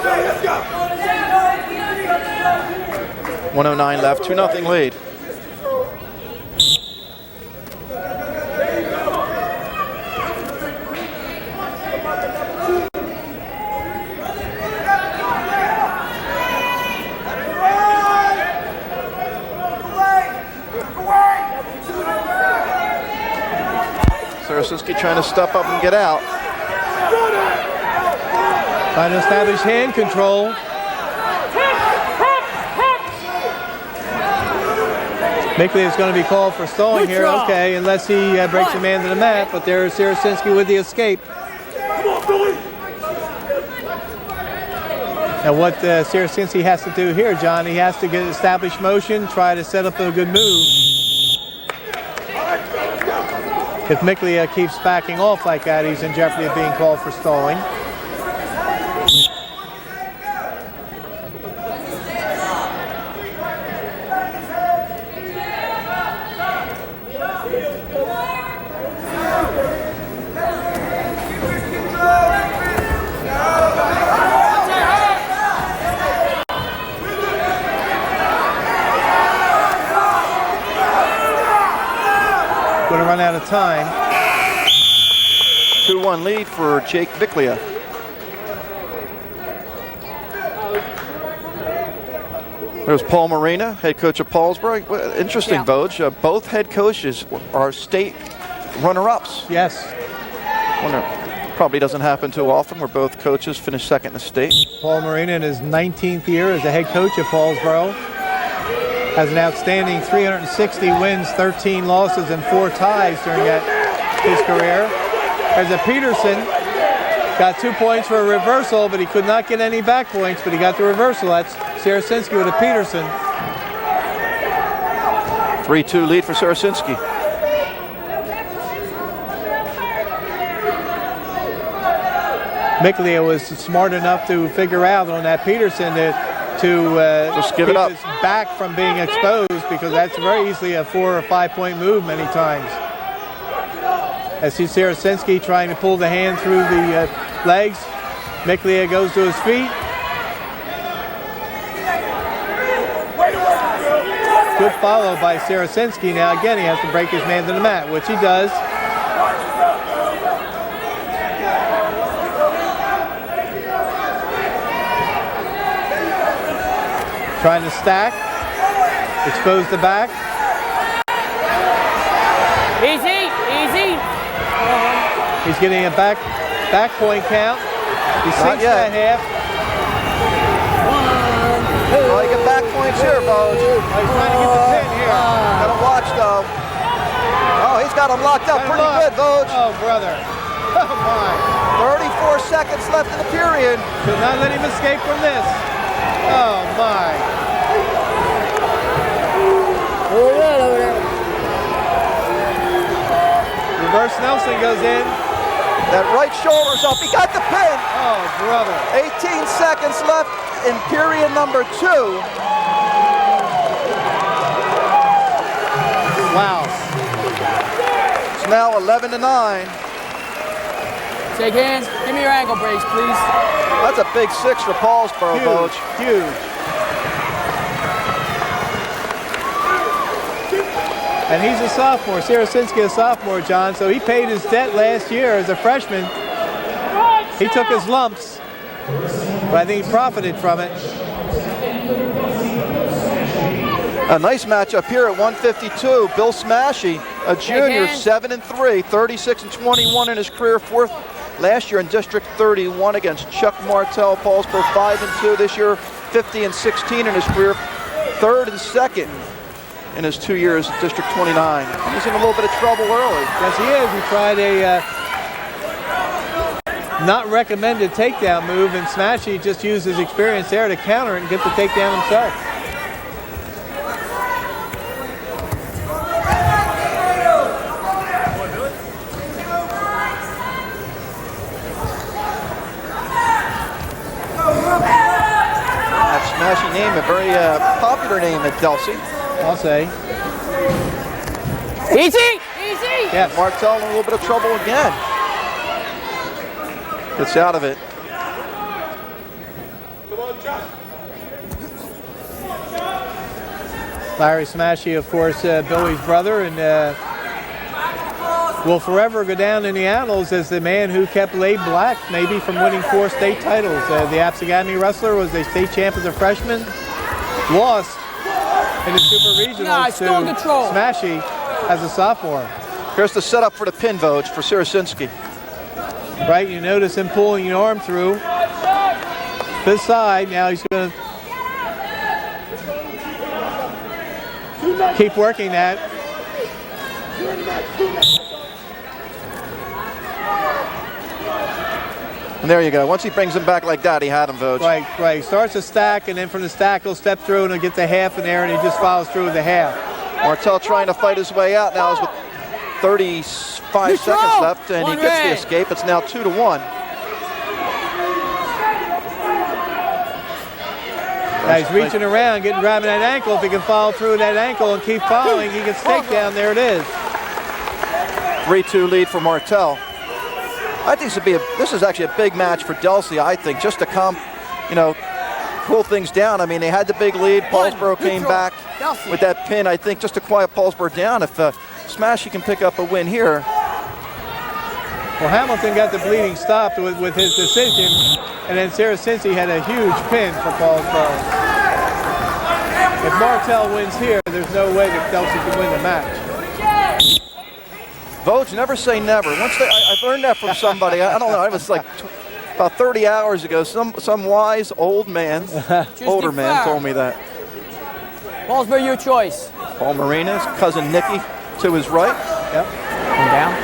Let's go. 1:09 left, 2-0 lead. Sarasinski trying to step up and get out. Trying to establish hand control. Mickley is going to be called for stalling here, okay, unless he breaks a man to the mat, but there's Sarasinski with the escape. And what Sarasinski has to do here, John, he has to get established motion, try to set up a good move. If Mickley keeps backing off like that, he's in jeopardy of being called for stalling. Going to run out of time. 2-1 lead for Jake Mickley. There's Paul Marina, head coach of Paulsboro. Well, interesting, Vogue. Both head coaches are state runner-ups. Yes. Probably doesn't happen too often where both coaches finish second in the state. Paul Marina in his 19th year as the head coach of Paulsboro. Has an outstanding 360 wins, 13 losses, and 4 ties during his career. There's a Peterson, got 2 points for a reversal, but he could not get any back points, but he got the reversal. That's Sarasinski with a Peterson. 3-2 lead for Sarasinski. Mickley was smart enough to figure out on that Peterson to just give keep it up. his back from being exposed, because that's very easily a 4 or 5 point move many times. I see Sarasinski trying to pull the hand through the legs. Mickley goes to his feet. Good follow by Sarasinski. Now again, he has to break his man to the mat, which he does. Trying to stack, expose the back. Easy, easy. He's getting a back point count. He sinks that half. Oh, you get back points here, Vogue. He's trying to get the pin here. Gotta watch, though. Oh, he's got him locked up pretty good, Vogue. Oh, brother. Oh, my. 34 seconds left in the period. Could not let him escape from this. Oh, my. Reverse Nelson goes in. That right shoulder's up. He got the pin. Oh, brother. 18 seconds left in period number 2. Wow. It's now 11-9. Shake hands. Give me your ankle brace, please. That's a big 6 for Paulsboro, Vogue. Huge. And he's a sophomore. Sarasinski a sophomore, John, so he paid his debt last year as a freshman. He took his lumps, but I think he profited from it. A nice matchup here at 152. Bill Smashy, a junior, 7-3, 36-21 in his career, 4th last year in District 31 against Chuck Martell. Paulsboro 5-2 this year, 50-16 in his career, 3rd and 2nd in his 2 years at District 29. He's in a little bit of trouble early. Yes, he is. He tried a not recommended takedown move, and Smashy just used his experience there to counter it and get the takedown himself. Smashy name, a very popular name at Delsea. I'll say. Easy! Yes. Martell in a little bit of trouble again. Gets out of it. Larry Smashy, of course, Billy's brother, and will forever go down in the annals as the man who kept Labe Black maybe from winning 4 state titles. The Absegami wrestler was a state champ as a freshman, lost in the super regionals to Smashy as a sophomore. Here's the setup for the pin, Vogue, for Sarasinski. Right, you notice him pulling your arm through this side. Now he's going to keep working that. And there you go. Once he brings him back like that, he had him, Vogue. Right. He starts a stack, and then from the stack, he'll step through, and he'll get the half in there, and he just follows through with the half. Martell trying to fight his way out now is with 35 seconds left, and he gets the escape. It's now 2-1. Now he's reaching around, grabbing that ankle. If he can follow through that ankle and keep following, he gets takedown. There it is. 3-2 lead for Martell. I think this is actually a big match for Delsea, I think, just to cool things down. I mean, they had the big lead. Paulsboro came back with that pin, I think, just to quiet Paulsboro down. If Smashy can pick up a win here. Well, Hamilton got the bleeding stopped with his decision, and then Sarasinski had a huge pin for Paulsboro. If Martell wins here, there's no way that Delsea can win the match. Vogues never say never. I've learned that from somebody. I don't know. It was like about 30 hours ago. Some wise older man told me that. Paulsboro, your choice. Paul Marina's cousin Nicky to his right. Yep. One down.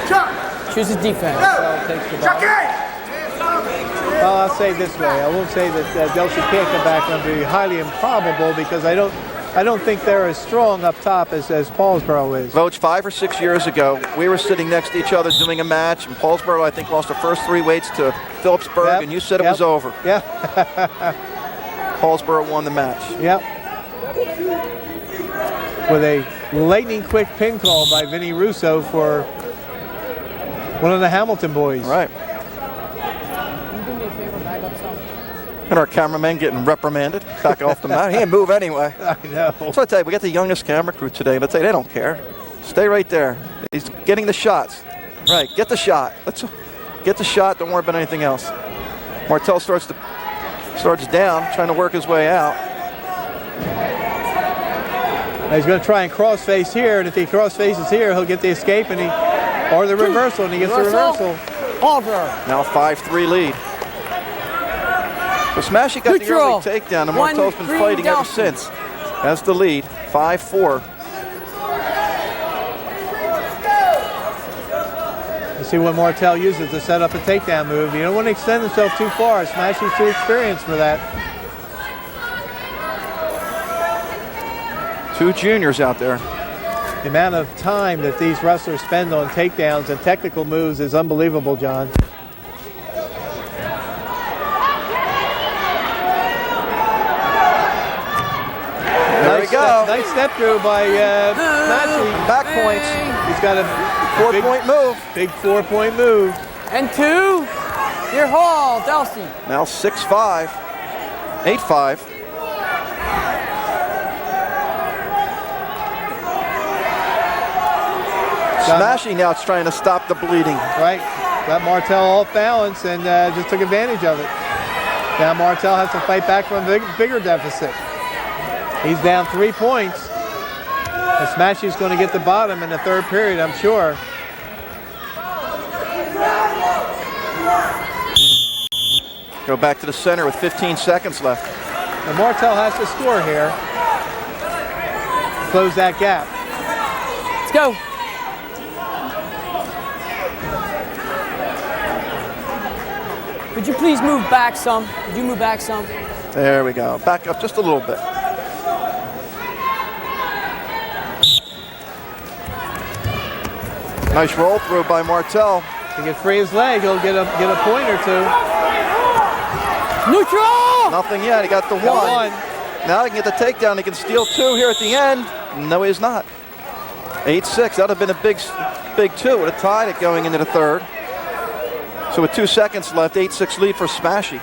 Choose his defense. Takes the ball. Well, I'll say this way. I won't say that Delsea can't come back. It'll be highly improbable because I don't think they're as strong up top as Paulsboro is. Vogue, 5 or 6 years ago, we were sitting next to each other doing a match, and Paulsboro, I think, lost the first 3 weights to Phillipsburg, and you said it was over. Yeah. Paulsboro won the match. Yep. With a lightning quick pin call by Vinny Russo for one of the Hamilton boys. Right. Can you do me a favor, back up some? And our cameraman getting reprimanded back off the mat. He didn't move anyway. I know. So I tell you, we got the youngest camera crew today, and I tell you, they don't care. Stay right there. He's getting the shots. Right, get the shot. Let's get the shot. Don't worry about anything else. Martell starts down, trying to work his way out. He's going to try and cross face here, and if he cross faces here, he'll get the escape or the reversal, and he gets the reversal. Now 5-3 lead. So Smashy got the early takedown, and Martell's been fighting ever since. Has the lead, 5-4. Let's see what Martell uses to set up a takedown move. You don't want to extend himself too far. Smashy's too experienced for that. 2 juniors out there. The amount of time that these wrestlers spend on takedowns and technical moves is unbelievable, John. go. Nice step through by Smashy. Back points. He's got a 4-point move. Big 4-point move. And 2. Your Hall, Delsea. Now 6-5. 8-5. Smashy now it's trying to stop the bleeding. Right. Got Martell off balance and just took advantage of it. Now Martell has to fight back from a bigger deficit. He's down 3 points. And Smashy's going to get the bottom in the third period, I'm sure. Go back to the center with 15 seconds left. And Martell has to score here. Close that gap. Let's go. Could you please move back some? Could you move back some? There we go. Back up just a little bit. Nice roll through by Martell. If he can free his leg, he'll get a point or two. Neutral! Nothing yet. He got the one. Now he can get the takedown. He can steal 2 here at the end. No, he's not. 8-6. That would have been a big 2. Would have tied it going into the third. So with 2 seconds left, 8-6 lead for Smashy.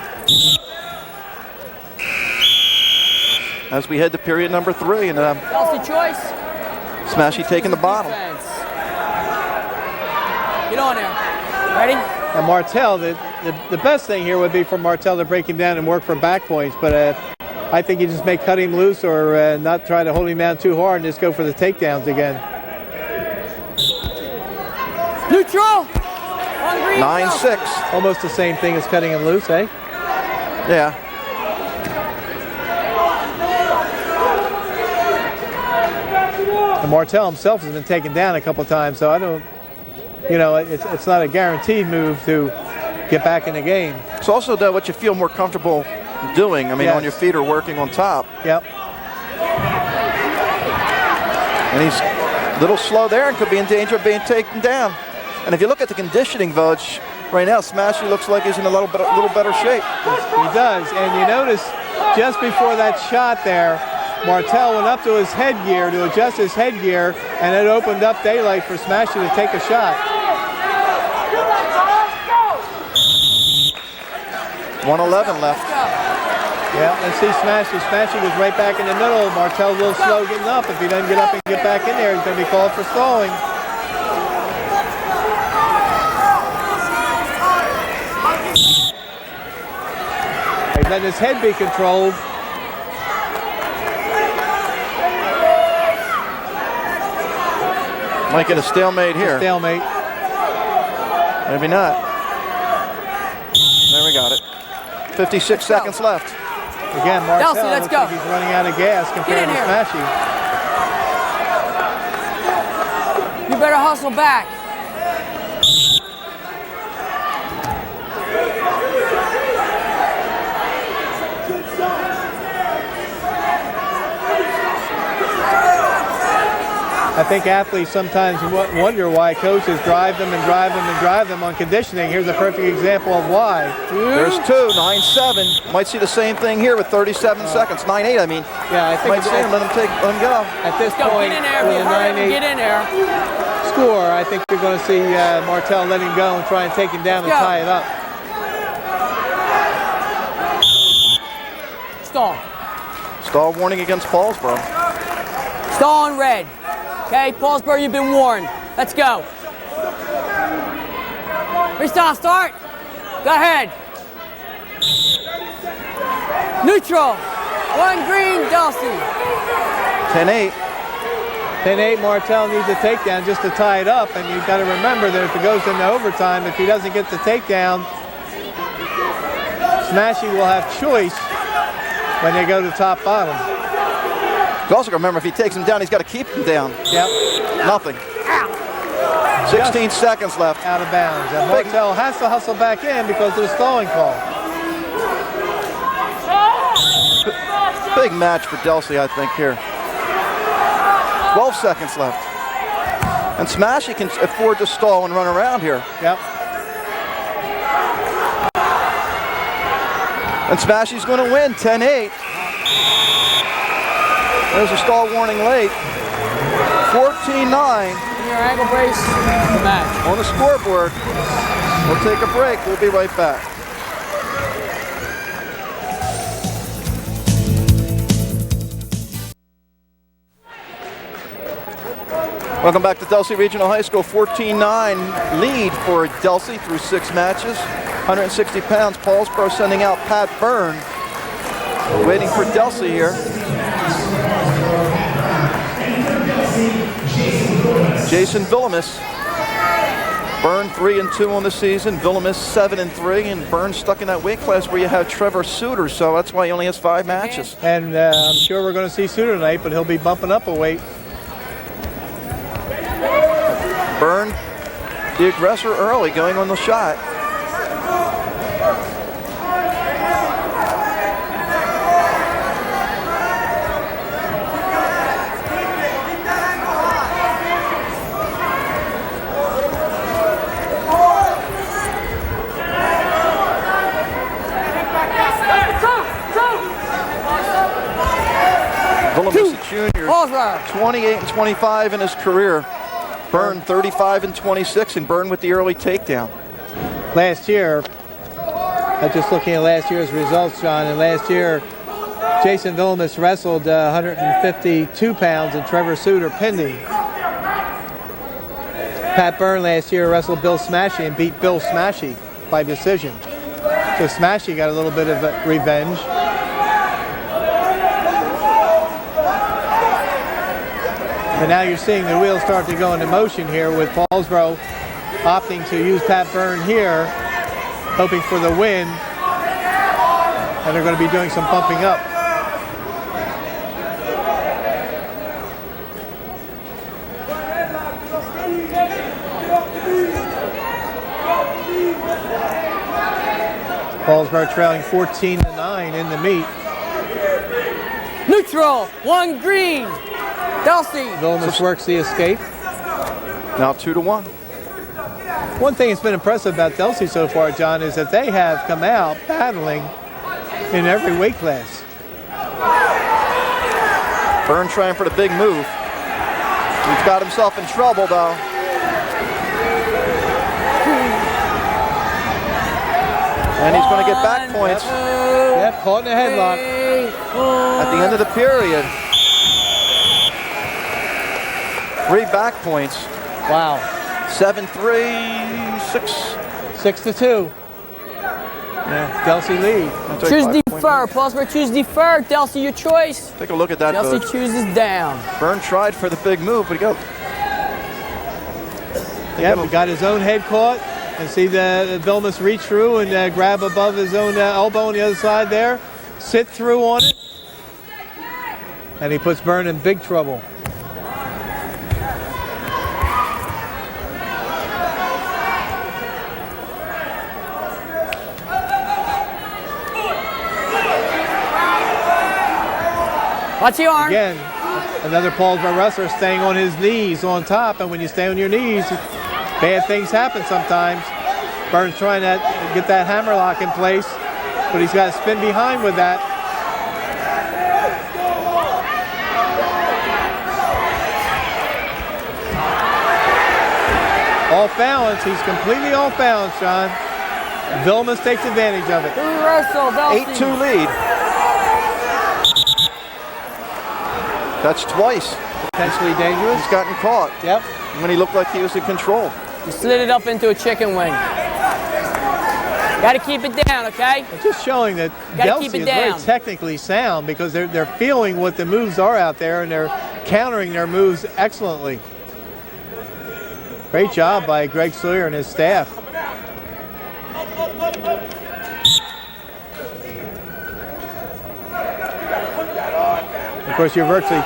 As we head to period number 3, and Delsea choice. Smashy taking the bottom. Defense. Get on there. Ready? And Martell, the best thing here would be for Martell to break him down and work for back points, but I think you just may cut him loose or not try to hold him down too hard and just go for the takedowns again. Neutral! 9-6. Almost the same thing as cutting him loose, eh? Yeah. And Martell himself has been taken down a couple times, so I don't, it's not a guaranteed move to get back in the game. It's also what you feel more comfortable doing. I mean, Yes. on your feet or working on top. Yep. And he's a little slow there and could be in danger of being taken down. And if you look at the conditioning, Voj, right now, Smashy looks like he's in a little better shape. He does, and you notice just before that shot there, Martell went up to his headgear to adjust his headgear, and it opened up daylight for Smashy to take a shot. 1:11 left. Yeah, let's see Smashy. Smashy was right back in the middle. Martell's a little slow getting up. If he doesn't get up and get back in there, he's going to be called for stalling. He's letting his head be controlled. Might get a stalemate here. Stalemate. Maybe not. There we got it. 56 seconds left. Again, Martell Delsea, let's looks go. like he's running out of gas compared to here. Smashy. You better hustle back. I think athletes sometimes wonder why coaches drive them and drive them and drive them on conditioning. Here's a perfect example of why. There's 2, 9-7. Might see the same thing here with 37 seconds. 9-8, I mean. Yeah, I think Might see him, let him go. at this Go, point, get in there. with a Hurry up and 9-8 get in there. score, I think you're going to see Martell let him go and try and take him down and Go. tie it up. Stall. Stall warning against Paulsboro. Stall on red. Okay, Paulsboro, you've been warned. Let's go. Freestyle start. Go ahead. Neutral. 1 green, Delsea. 10-8. 10-8, Martell needs a takedown just to tie it up, and you've got to remember that if it goes into overtime, if he doesn't get the takedown, Smashy will have choice when they go to top-bottom. You also got to remember, if he takes him down, he's got to keep him down. Yep. Nothing. 16 seconds left. Out of bounds. And Martell has to hustle back in because of the stalling call. Big match for Delsea, I think, here. 12 seconds left. And Smashy can afford to stall and run around here. Yep. And Smashy's going to win 10-8. There's a stall warning late. 14-9 Your ankle brace, the match. on the scoreboard. We'll take a break. We'll be right back. Welcome back to Delsea Regional High School. 14-9 lead for Delsea through 6 matches. 160 pounds. Paulsboro sending out Pat Byrne. Waiting for Delsea here. Jason Villamus. Byrne 3-2 on the season. Villamus 7-3, and Byrne stuck in that weight class where you have Trevor Suter, so that's why he only has 5 matches. And I'm sure we're going to see Suter tonight, but he'll be bumping up a weight. Byrne, the aggressor early, going on the shot. Villamus, junior, 28-25 in his career. Byrne 35-26, and Byrne with the early takedown. Last year, I'm just looking at last year's results, John, and last year, Jason Villamus wrestled 152 pounds, and Trevor Suter pinned him. Pat Byrne last year wrestled Bill Smashy and beat Bill Smashy by decision. So Smashy got a little bit of revenge. And now you're seeing the wheels start to go into motion here with Paulsboro opting to use Pat Byrne here, hoping for the win. And they're going to be doing some pumping up. Paulsboro trailing 14-9 in the meet. Neutral, 1 green. Delsea. Villamus works the escape. Now 2-1. One thing that's been impressive about Delsea so far, John, is that they have come out battling in every weight class. Byrne trying for the big move. He's got himself in trouble, though. And he's going to get back points Yep, caught in a headlock. at the end of the period. 3 back points. Wow. 7-3, 6. 6-2. Yeah, Delsea lead. I'll take Choose 5 point defer. lead. Paulsboro, choose defer. Delsea, your choice. Take a look at that, Delsea Butch. chooses down. Byrne tried for the big move, but he got. Yeah, he got his own head caught. And see the Villamus reach through and grab above his own elbow on the other side there. Sit through on it. And he puts Byrne in big trouble. Watch your arm. Again, another Paulsboro wrestler staying on his knees on top. And when you stay on your knees, bad things happen sometimes. Byrne's trying to get that hammerlock in place, but he's got to spin behind with that. Off balance. He's completely off balance, John. Villamus takes advantage of it. Reversal, Delsea. 8-2 lead. That's twice. Potentially dangerous. He's gotten caught Yep. when he looked like he was in control. You slid it up into a chicken wing. Got to keep it down, okay? It's just showing that Gotta keep Delsea it is very down. technically sound because they're feeling what the moves are out there and they're countering their moves excellently. Great job by Greg Sawyer and his staff. Of course, you're virtually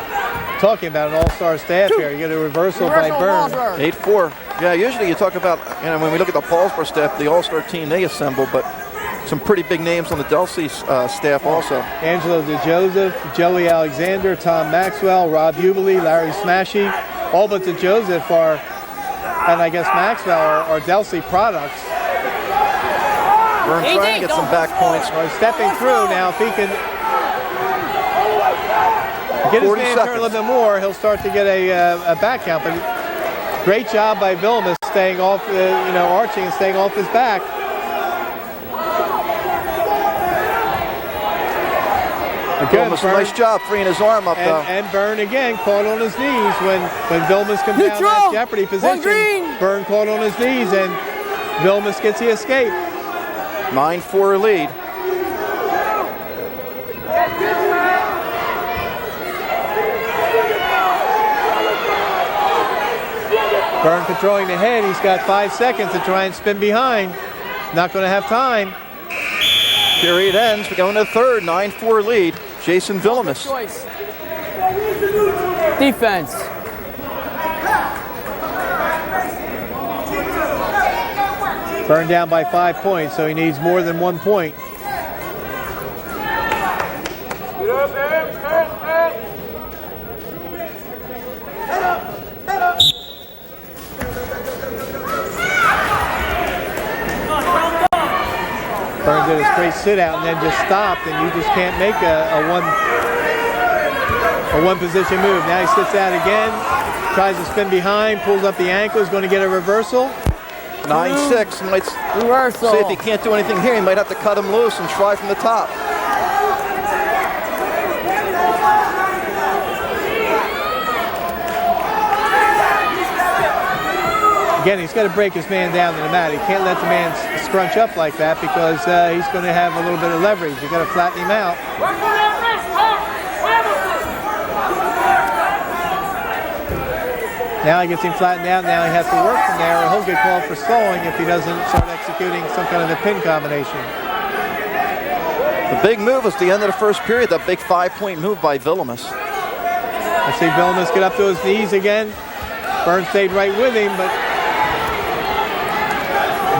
talking about an all-star staff here. You get a reversal by Byrne. 8-4. Yeah, usually you talk about, when we look at the Paulsboro staff, the all-star team they assemble, but some pretty big names on the Delsea staff also. Angelo DeJoseph, Joey Alexander, Tom Maxwell, Rob Hubley, Larry Smashy. All but DeJoseph are, and I guess Maxwell are Delsea products. Byrne trying to get some back points. Stepping through now, if he can get his 40 man seconds. turned a little bit more, he'll start to get a back count. But great job by Vilmus staying off, arching and staying off his back. Again, Vilmus, nice job freeing his arm up, though. And Byrne again caught on his knees when Vilmus comes down in that jeopardy position. Byrne caught on his knees and Vilmus gets the escape. 9-4 lead. Byrne controlling the head. He's got 5 seconds to try and spin behind. Not going to have time. Period ends. We go into the third. 9-4 lead. Jason Vilmus. Defense. Byrne down by 5 points, so he needs more than 1 point. Byrne did a straight sit out and then just stopped, and you just can't make a one position move. Now he sits out again, tries to spin behind, pulls up the ankle, is going to get a reversal. 9-6. Might Reversal. see if he can't do anything here. He might have to cut him loose and try from the top. Again, he's got to break his man down to the mat. He can't let the man scrunch up like that because he's going to have a little bit of leverage. You got to flatten him out. Now he gets him flattened out. Now he has to work from there, or he'll get called for stalling if he doesn't start executing some kind of a pin combination. The big move was the end of the first period. That big 5-point move by Vilmus. I see Vilmus get up to his knees again. Byrne stayed right with him, but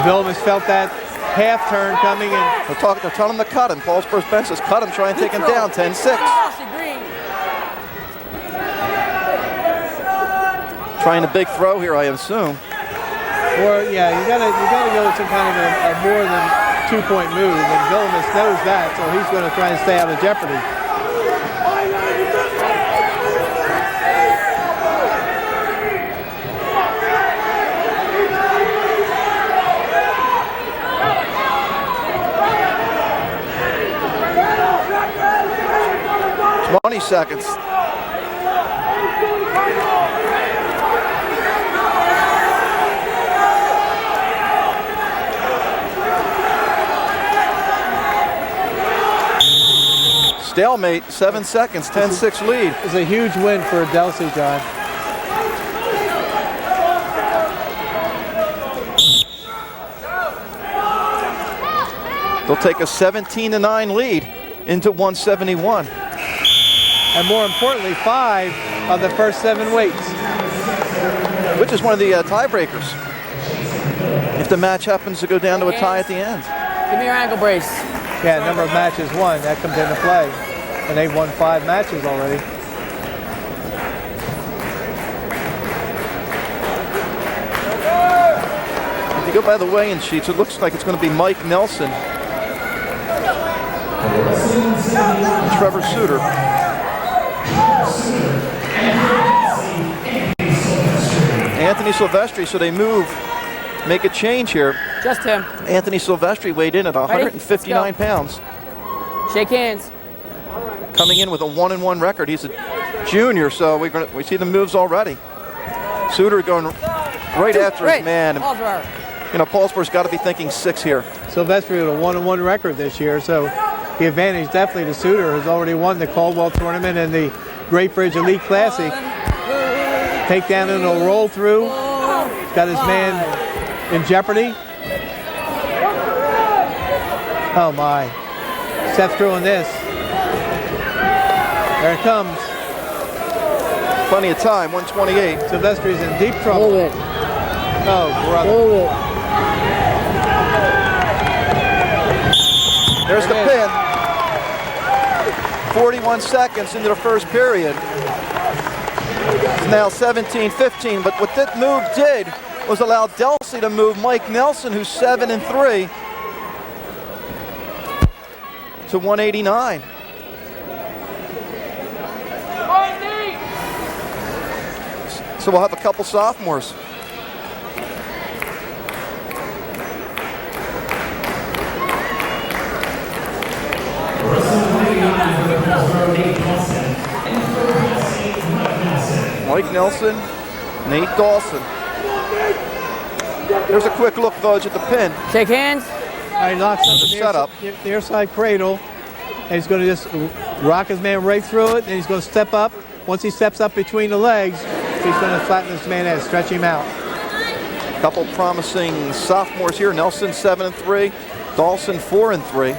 Vilmus felt that half turn coming in. They're telling him to cut him. Paulsboro's bench says cut him, try and take him down. 10-6. Trying a big throw here, I assume. Or yeah, you gotta go with some kind of a more than 2-point move, and Vilmus knows that, so he's going to try and stay out of jeopardy. Twenty seconds. Stalemate, 7 seconds, 10-6 lead. It's a huge win for Delsea, John. They'll take a 17-9 lead into 171. And more importantly, 5 of the first 7 weights. Which is one of the tiebreakers. If the match happens to go down to a tie at the end. Give me your ankle brace. Yeah, number of matches won, that comes into play. And they've won 5 matches already. If you go by the weigh-in sheets, it looks like it's going to be Mike Nelson and Trevor Suter. Anthony Silvestri, so they make a change here. Just him. Anthony Silvestri weighed in at 159 pounds. Shake hands. Coming in with a 1-1 record. He's a junior, so we see the moves already. Suter going right after his man. Paulsboro's got to be thinking 6 here. Silvestri with a 1-1 record this year, so the advantage definitely to Suter, who's already won the Caldwell Tournament and the Great Bridge Elite Classic. Takedown and a roll through. Got his man in jeopardy. Oh my. Seth's throwing this. There it comes. Plenty of time, 128. Silvestri's in deep trouble. Hold it. Oh, brother. Hold it. There's the pin. 41 seconds into the first period. It's now 17-15, but what that move did was allow Delsea to move Mike Nelson, who's 7-3, to 189. So we'll have a couple sophomores. Mike Nelson, Nate Dawson. There's a quick look, Voj, at the pin. Shake hands. He locks up The setup. the near side cradle, and he's going to just rock his man right through it, and he's going to step up. Once he steps up between the legs, he's going to flatten this man out, stretch him out. Couple promising sophomores here. Nelson 7-3, Dawson 4-3.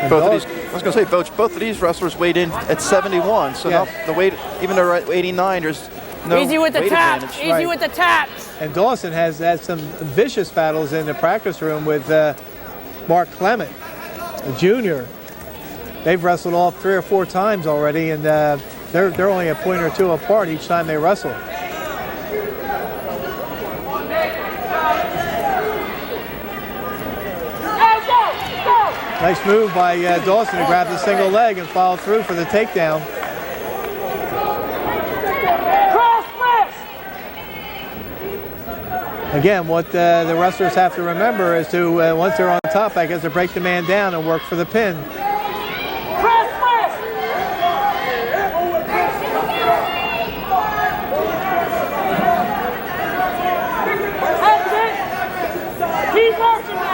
Both of these, I was going to say, Voj, both of these wrestlers weighed in at 71, so Yeah. now the weight, even though they're at 89, there's no Easy with the weight taps. advantage. Easy Right. with the taps. And Dawson has had some vicious battles in the practice room with Mark Clement, a junior. They've wrestled all 3 or 4 times already, and they're only a point or two apart each time they wrestle. Nice move by Dawson to grab the single leg and follow through for the takedown. Again, what the wrestlers have to remember is to, once they're on top, I guess, to break the man down and work for the pin.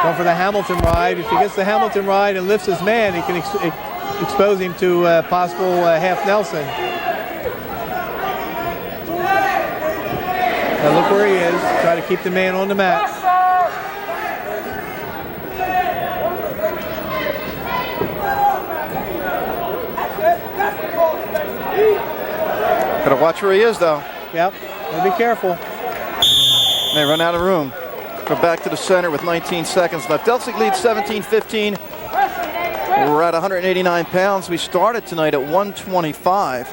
Going for the Hamilton ride. If he gets the Hamilton ride and lifts his man, he can expose him to possible half Nelson. Now look where he is. Try to keep the man on the mat. Gotta watch where he is, though. Yep. Gotta be careful. They run out of room. Go back to the center with 19 seconds left. Delsea leads 17-15. We're at 189 pounds. We started tonight at 125.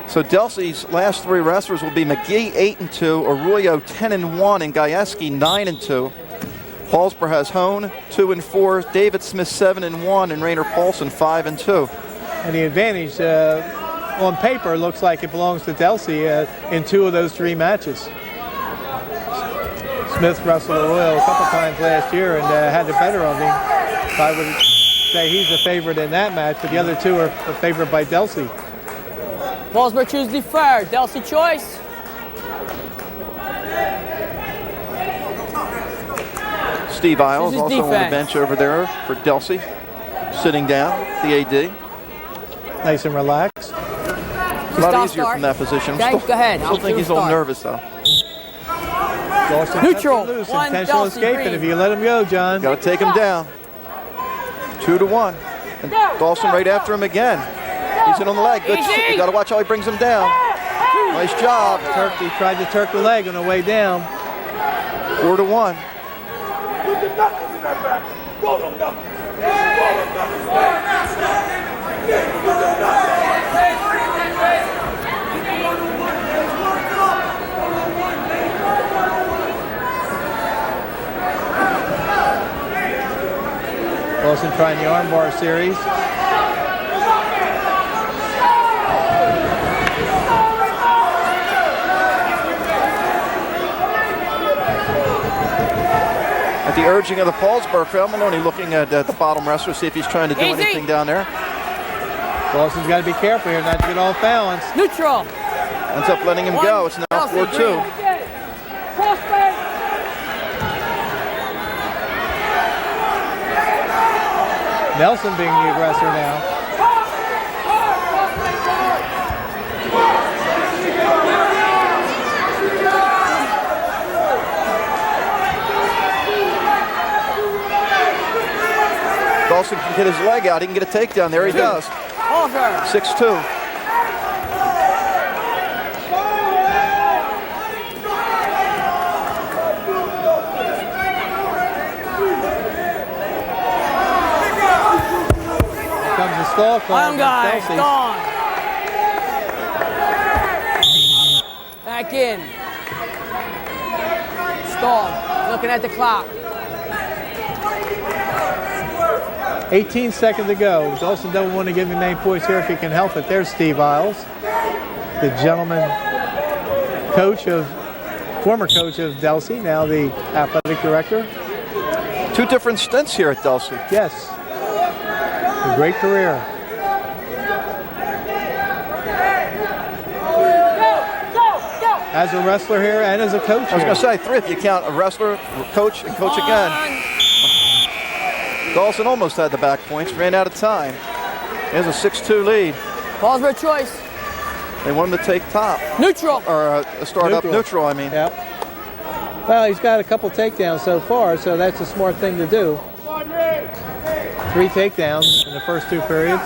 So Delsea's last 3 wrestlers will be McGee 8-2, Arroyo 10-1, and Gajewski 9-2. Paulsboro has Hone 2-4, David Smith 7-1, and Rainer Paulson 5-2. And the advantage on paper looks like it belongs to Delsea in 2 of those 3 matches. Smith wrestled Arroyo a couple times last year and had the better of him. I would say he's the favorite in that match, but the other 2 are favored by Delsea. Paulsboro choose defer. Delsea choice. Steve Isles This is also on the defense. bench over there for Delsea, sitting down, the AD. Nice and relaxed. A lot Stop, easier start. from that position. Okay, go ahead. Still think he's a little nervous, though. Dawson Neutral. cuts it loose, 1 intentional Delsea escape, green. and if you let him go, John. Got to take him down. 2-1. And Dawson right after him again. He's in on the leg. Good. Easy. You got to watch how he brings him down. Nice job. He tried to turk the leg on the way down. 4-1. Put the knuckles in that back. Roll them knuckles. Roll them knuckles. Dawson trying the armbar series. At the urging of the Paulsboro crowd, Maloney looking at the bottom wrestler, see if he's trying to do Easy. anything down there. Dawson's got to be careful here not to get off balance. Neutral. Ends up letting him go. It's now Delsea 4-2. Nelson being the aggressor now. Dawson can get his leg out. He can get a takedown. There he does. Over. 6-2. Comes the stall call. One guy. against Delsea. Gone. Back in. Stall. Looking at the clock. 18 seconds to go. Dawson doesn't want to give him any points here if he can help it. There's Steve Isles. the gentleman former coach of Delsea, now the athletic director. 2 different stints here at Delsea. Yes, a great career. As a wrestler here and as a coach. I was going to say 3 if you count a wrestler, coach, and coach again. Dawson almost had the back points, ran out of time. Here's a 6-2 lead. Paulsboro choice. They want him to take top. Neutral. Or start up neutral, I mean. Yep. Well, he's got a couple takedowns so far, so that's a smart thing to do. 3 takedowns in the first 2 periods.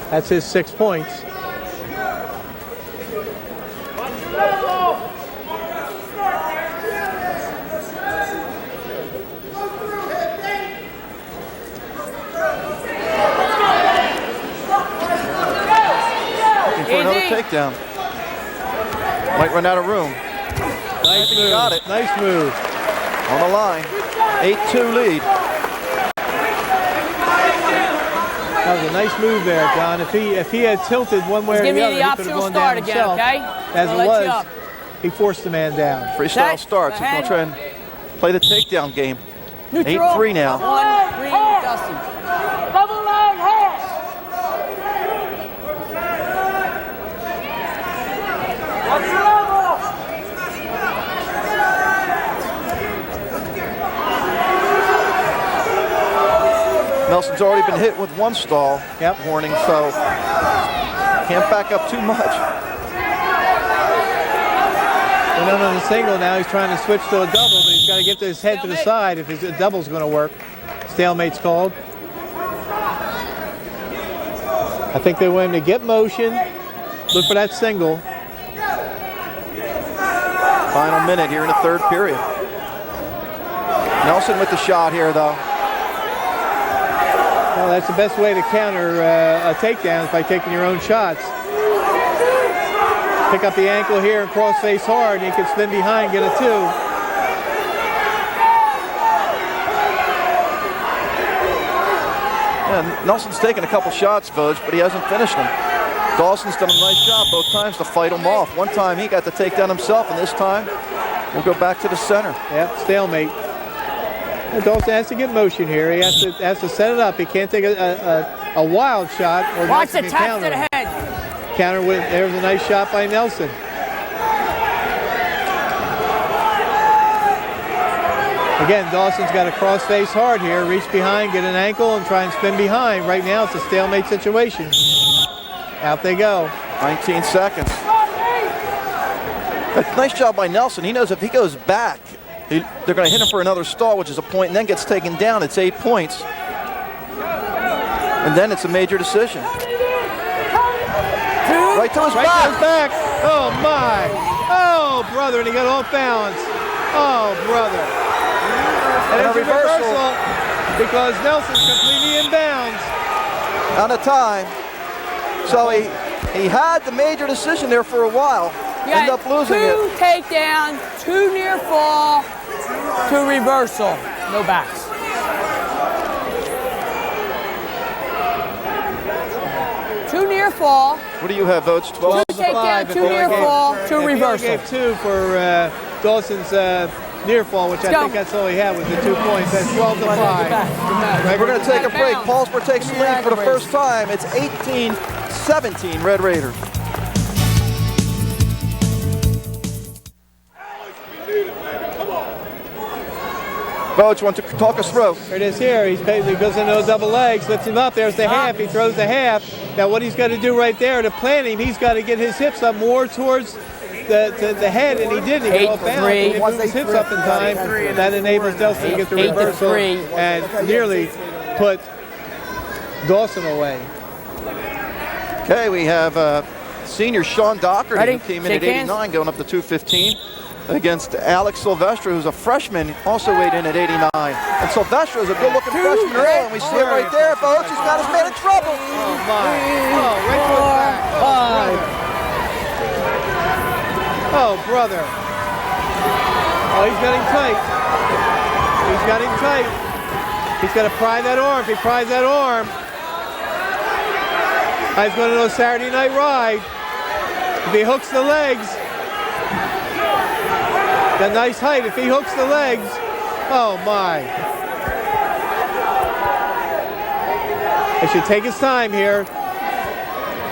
That's his 6 points. For another takedown. Might run out of room. Nice move. Got it. Nice move. On the line. 8-2 lead. That was a nice move there, John. If he had tilted one way or the other, he could have gone down himself. Okay? As it was, he forced the man down. Freestyle starts. He's going to try and play the takedown game. 8-3 now. 1-3 Dustin. Double leg head. Watch your elbow. Nelson's already been hit with 1 stall warning, so can't back up too much. And then on the single now, he's trying to switch to a double, but he's got to get his head to the side if his double's going to work. Stalemate's called. I think they want him to get motion, look for that single. Final minute here in the 3rd period. Nelson with the shot here, though. Well, that's the best way to counter a takedown is by taking your own shots. Pick up the ankle here and cross face hard, and you can spin behind, get a 2. Yeah, Nelson's taken a couple shots, Voj, but he hasn't finished them. Dawson's done a nice job both times to fight him off. One time he got the takedown himself, and this time we'll go back to the center. Yep, stalemate. And Dawson has to get motion here. He has to set it up. He can't take a wild shot or watch the Nelson can tap counter to the him. head. Counter with, there's a nice shot by Nelson. Again, Dawson's got to cross face hard here, reach behind, get an ankle, and try and spin behind. Right now, it's a stalemate situation. Out they go. 19 seconds. Nice job by Nelson. He knows if he goes back, they're going to hit him for another stall, which is a point, and then gets taken down. It's 8 points. And then it's a major decision. Right to his back. Oh, my. Oh, brother, and he got off balance. Oh, brother. And it's a reversal because Nelson's completely inbounds. Out of time. So he had the major decision there for a while. Ended up losing it. 2 takedown, 2 near fall, 2 reversal. No backs. Two near fall. What do you have, votes? 12? 2 takedown, 2 near fall, 2 reversal. I gave 2 for Dawson's near fall, which I think that's all he had with the 2 points. That's 12 to 5. We're going to take a break. Paulsboro takes the lead for the first time. It's 18-17 Red Raiders. Boach, want to talk us through? There it is here. He goes into those double legs, lifts him up. There's the half. He throws the half. Now what he's got to do right there to plant him, he's got to get his hips up more towards the head, and he didn't. He got bound. He moved his hips up in time. That enables Delsea to get the reversal and nearly put Dawson away. Okay, we have senior Sean Doherty, who came in at 89, hands. going up to 215. Against Alex Silvestre, who's a freshman, also weighed in at 89. And Silvestre is a good-looking freshman early, and we see it right there, folks. He's got his man in trouble. Oh, my. Oh, right to his back. Oh, brother. Oh, he's got him tight. He's got him tight. He's got to pry that arm. If he pries that arm, he's going to know Saturday Night Ride. If he hooks the legs, got nice height. If he hooks the legs, oh my. He should take his time here.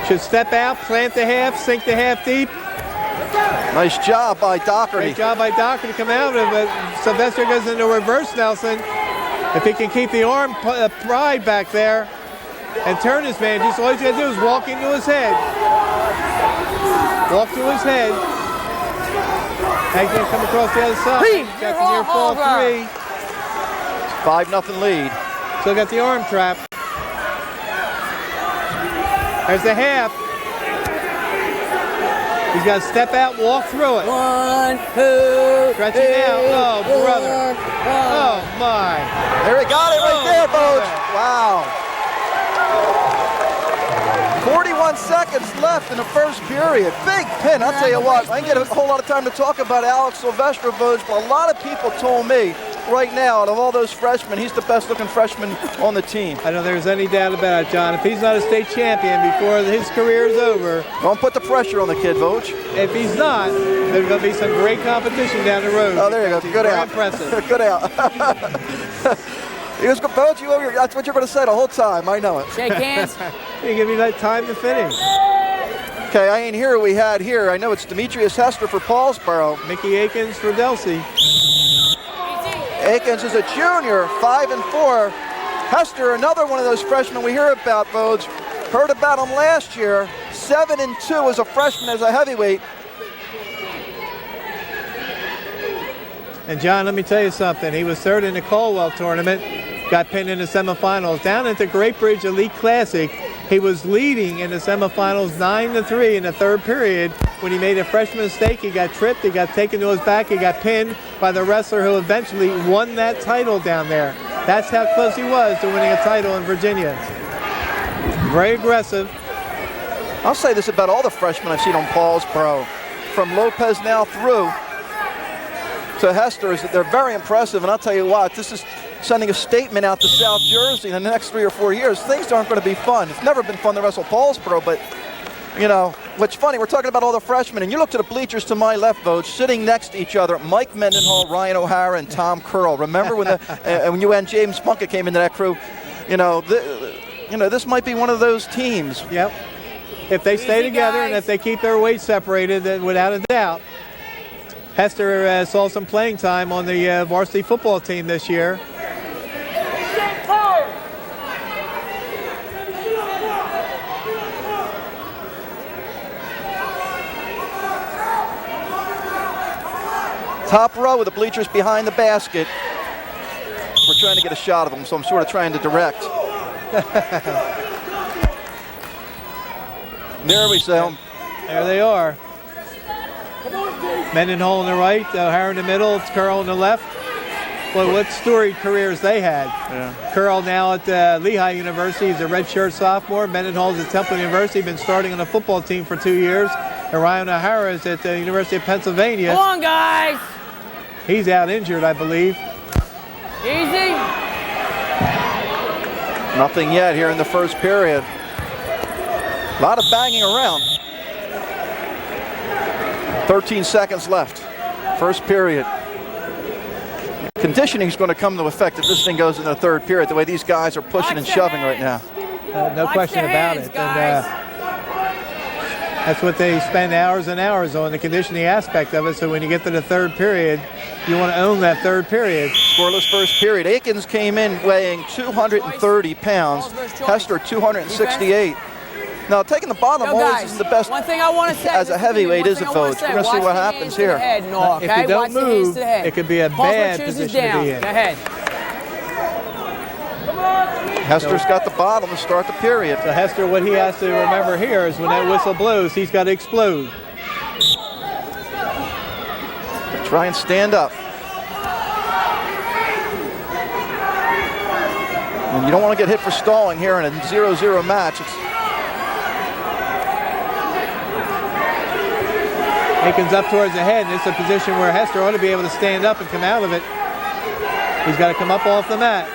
Should step out, plant the half, sink the half deep. Nice job by Doherty. Great job by Doherty to come out of it. Sylvester goes into reverse Nelson. If he can keep the arm pride back there and turn his man, just all he's got to do is walk into his head. Walk to his head. He's going to come across the other side. Got the near fall 3. 5-0 lead. Still got the arm trap. There's the half. He's got to step out, walk through it. 1, 2, Stretching out. Oh, brother. Oh, my. There he got it right there, Boge. Wow. 41 seconds left in the first period. Big pin. I'll tell you what, I didn't get a whole lot of time to talk about Alex Sylvester, Boge, but a lot of people told me right now, out of all those freshmen, he's the best looking freshman on the team. I don't think there's any doubt about it, John. If he's not a state champion before his career is over. Don't put the pressure on the kid, Boge. If he's not, there's going to be some great competition down the road. Oh, there you go. Good out. Impressive. Good out. He was Boge, that's what you're going to say the whole time. I know it. Shake hands. You give me that time to finish. Okay, I ain't here who we had here. I know it's Demetrius Hester for Paulsboro. Mickey Akins for Delsea. Akins is a junior, 5-4. Hester, another one of those freshmen we hear about, Boge. Heard about him last year. 7-2 as a freshman as a heavyweight. And John, let me tell you something. He was third in the Caldwell tournament, got pinned in the semifinals. Down at the Great Bridge Elite Classic, he was leading in the semifinals 9-3 in the third period. When he made a freshman mistake, he got tripped, he got taken to his back, he got pinned by the wrestler who eventually won that title down there. That's how close he was to winning a title in Virginia. Very aggressive. I'll say this about all the freshmen I've seen on Paulsboro. From Lopez now through to Hester, is that they're very impressive. And I'll tell you what, this is sending a statement out to South Jersey in the next 3 or 4 years. Things aren't going to be fun. It's never been fun to wrestle Paulsboro, but you know, what's funny, we're talking about all the freshmen, and you look to the bleachers to my left, Vogue, sitting next to each other, Mike Mendenhall, Ryan O'Hara, and Tom Curl. Remember when when you and James Spunka came into that crew? You know, this might be one of those teams. Yep. If they stay together and if they keep their weight separated, then without a doubt. Hester saw some playing time on the varsity football team this year. Top row with the bleachers behind the basket. We're trying to get a shot of them, so I'm sort of trying to direct. There we see them. There they are. Mendenhall on the right, O'Hara in the middle, it's Curl on the left. Well, what storied careers they had. Yeah. Curl now at Lehigh University. He's a redshirt sophomore. Mendenhall's at Temple University, been starting on the football team for 2 years. And Ryan O'Hara is at the University of Pennsylvania. Come on, guys. He's out injured, I believe. Easy. Nothing yet here in the first period. A lot of banging around. 13 seconds left. First period. Conditioning is going to come into effect if this thing goes in the third period, the way these guys are pushing and shoving right now. No question about it. And, that's what they spend hours and hours on, the conditioning aspect of it. So when you get to the third period, you want to own that third period. Scoreless first period. Akins came in weighing 230 pounds. Hester 268. Now, taking the bottom always isn't the best. One thing I want to say as a heavyweight is a coach. We're going to see what happens here. If you don't move, it could be a bad position to be in. Go ahead. Hester's got the bottom to start the period. So Hester, what he has to remember here is when that whistle blows, he's got to explode. Try and stand up. And you don't want to get hit for stalling here in a 0-0 match. Akins up towards the head, and it's a position where Hester ought to be able to stand up and come out of it. He's got to come up off the mat.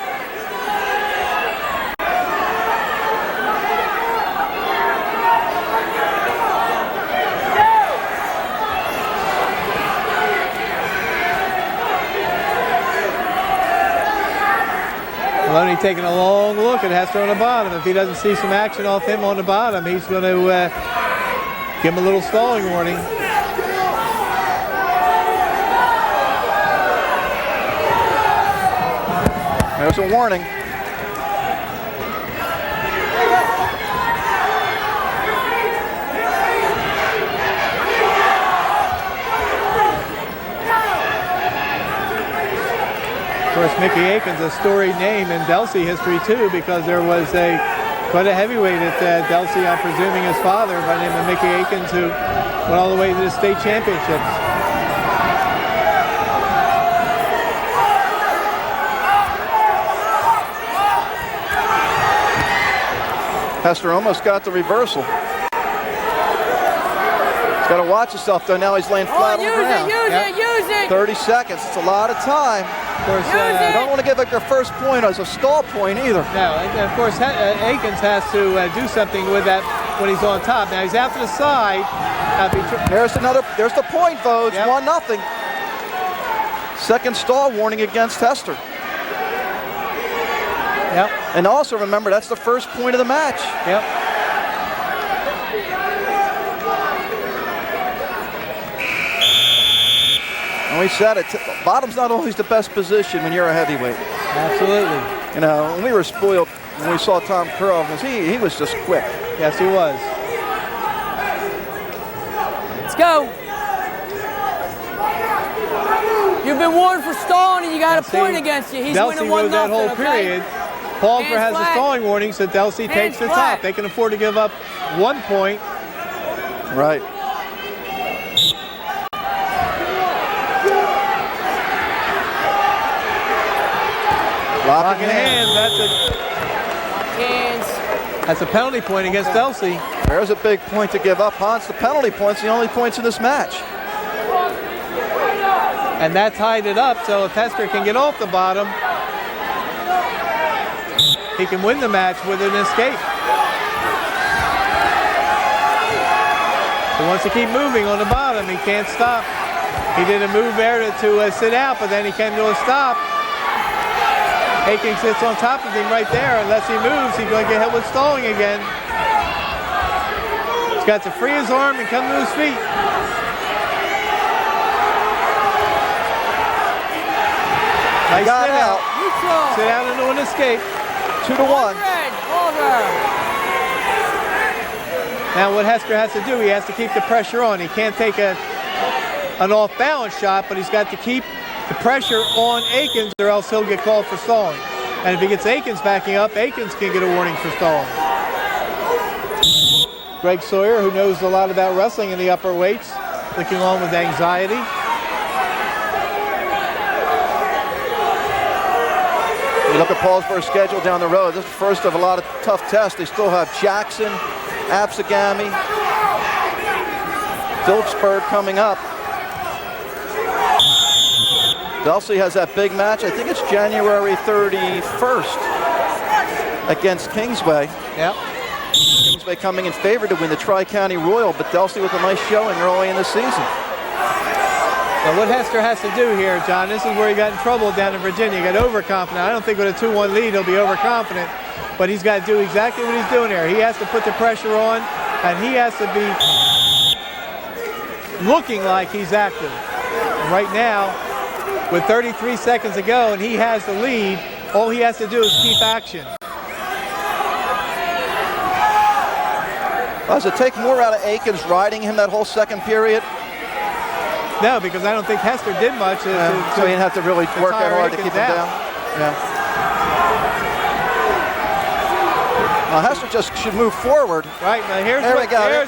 taking a long look at Hester on the bottom. If he doesn't see some action off him on the bottom, he's going to give him a little stalling warning. There's a warning. Of course, Mickey Aikens, a storied name in Delsea history too, because there was quite a heavyweight at Delsea, I'm presuming his father, by the name of Mickey Aikens, who went all the way to the state championships. Hester almost got the reversal. He's got to watch himself though. Now he's laying flat on the ground. Use it. 30 seconds. It's a lot of time. Of course, you don't want to give up your first point as a stall point either. No, and of course Aikens has to do something with that when he's on top. Now he's out to the side. There's the point, Vogue. Yep. 1-0. Second stall warning against Hester. Yep. And also remember, that's the first point of the match. Yep. And we said it, bottom's not always the best position when you're a heavyweight. Absolutely. You know, when we were spoiled when we saw Tom Curl, because he was just quick. Yes, he was. Let's go. You've been warned for stalling and you got a point against you. He's Delsea winning 1-0, that whole period. Paulsboro has a stalling warning, so Delsea takes the top. They can afford to give up 1 point. Right. Locking hands. That's a penalty point against Delsea. There's a big point to give up, Hans. The penalty point's the only points in this match. And that tied it up, so if Hester can get off the bottom, he can win the match with an escape. He wants to keep moving on the bottom. He can't stop. He did a move there to sit out, but then he came to a stop. Aikens sits on top of him right there. Unless he moves, he's going to get hit with stalling again. He's got to free his arm and come to his feet. Nice got out. Sit out into an escape. 2-1. Now what Hester has to do, he has to keep the pressure on. He can't take an off-balance shot, but he's got to keep the pressure on Aikens or else he'll get called for stalling. And if he gets Aikens backing up, Aikens can get a warning for stalling. Greg Sawyer, who knows a lot about wrestling in the upper weights, looking on with anxiety. You look at Paulsboro's schedule down the road. This is the first of a lot of tough tests. They still have Jackson, Absegami, Phillipsburg coming up. Delsea has that big match. I think it's January 31st against Kingsway. Yep. Kingsway coming in favor to win the Tri-County Royal, but Delsea with a nice showing early in the season. So what Hester has to do here, John, this is where he got in trouble down in Virginia. He got overconfident. I don't think with a 2-1 lead he'll be overconfident, but he's got to do exactly what he's doing here. He has to put the pressure on, and he has to be looking like he's active. And right now, with 33 seconds to go, and he has the lead, all he has to do is keep action. Does it take more out of Aikens riding him that whole second period? No, because I don't think Hester did much. So he didn't have to really work that hard to keep him down. Yeah. Now Hester just should move forward. Right, now here's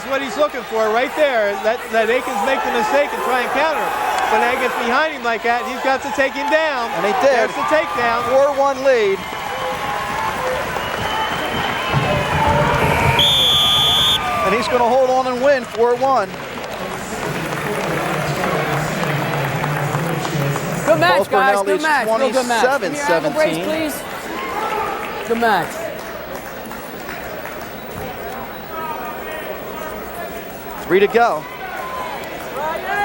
what he's looking for right there. Let Aikens make the mistake and try and counter. When he gets behind him like that, he's got to take him down. And he did. There's the takedown. 4-1 lead. And he's going to hold on and win 4-1. Good match, guys. Good match. 27-17. Brace, please. Good match. 3 to go.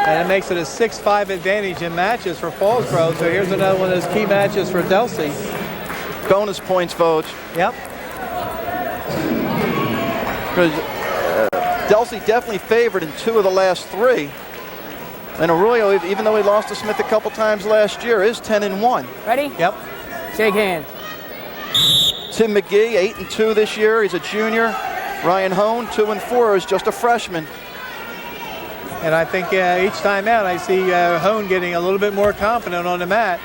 And it makes it a 6-5 advantage in matches for Paulsboro. So here's another one of those key matches for Delsea. bonus points, Vogue. Yep. Because Delsea definitely favored in 2 of the last 3. And Arroyo, even though he lost to Smith a couple times last year, is 10-1. Ready? Yep. Shake hands. Tim McGee, 8-2 this year. He's a junior. Ryan Hone, 2-4, is just a freshman. And I think each time out, I see Hone getting a little bit more confident on the mat.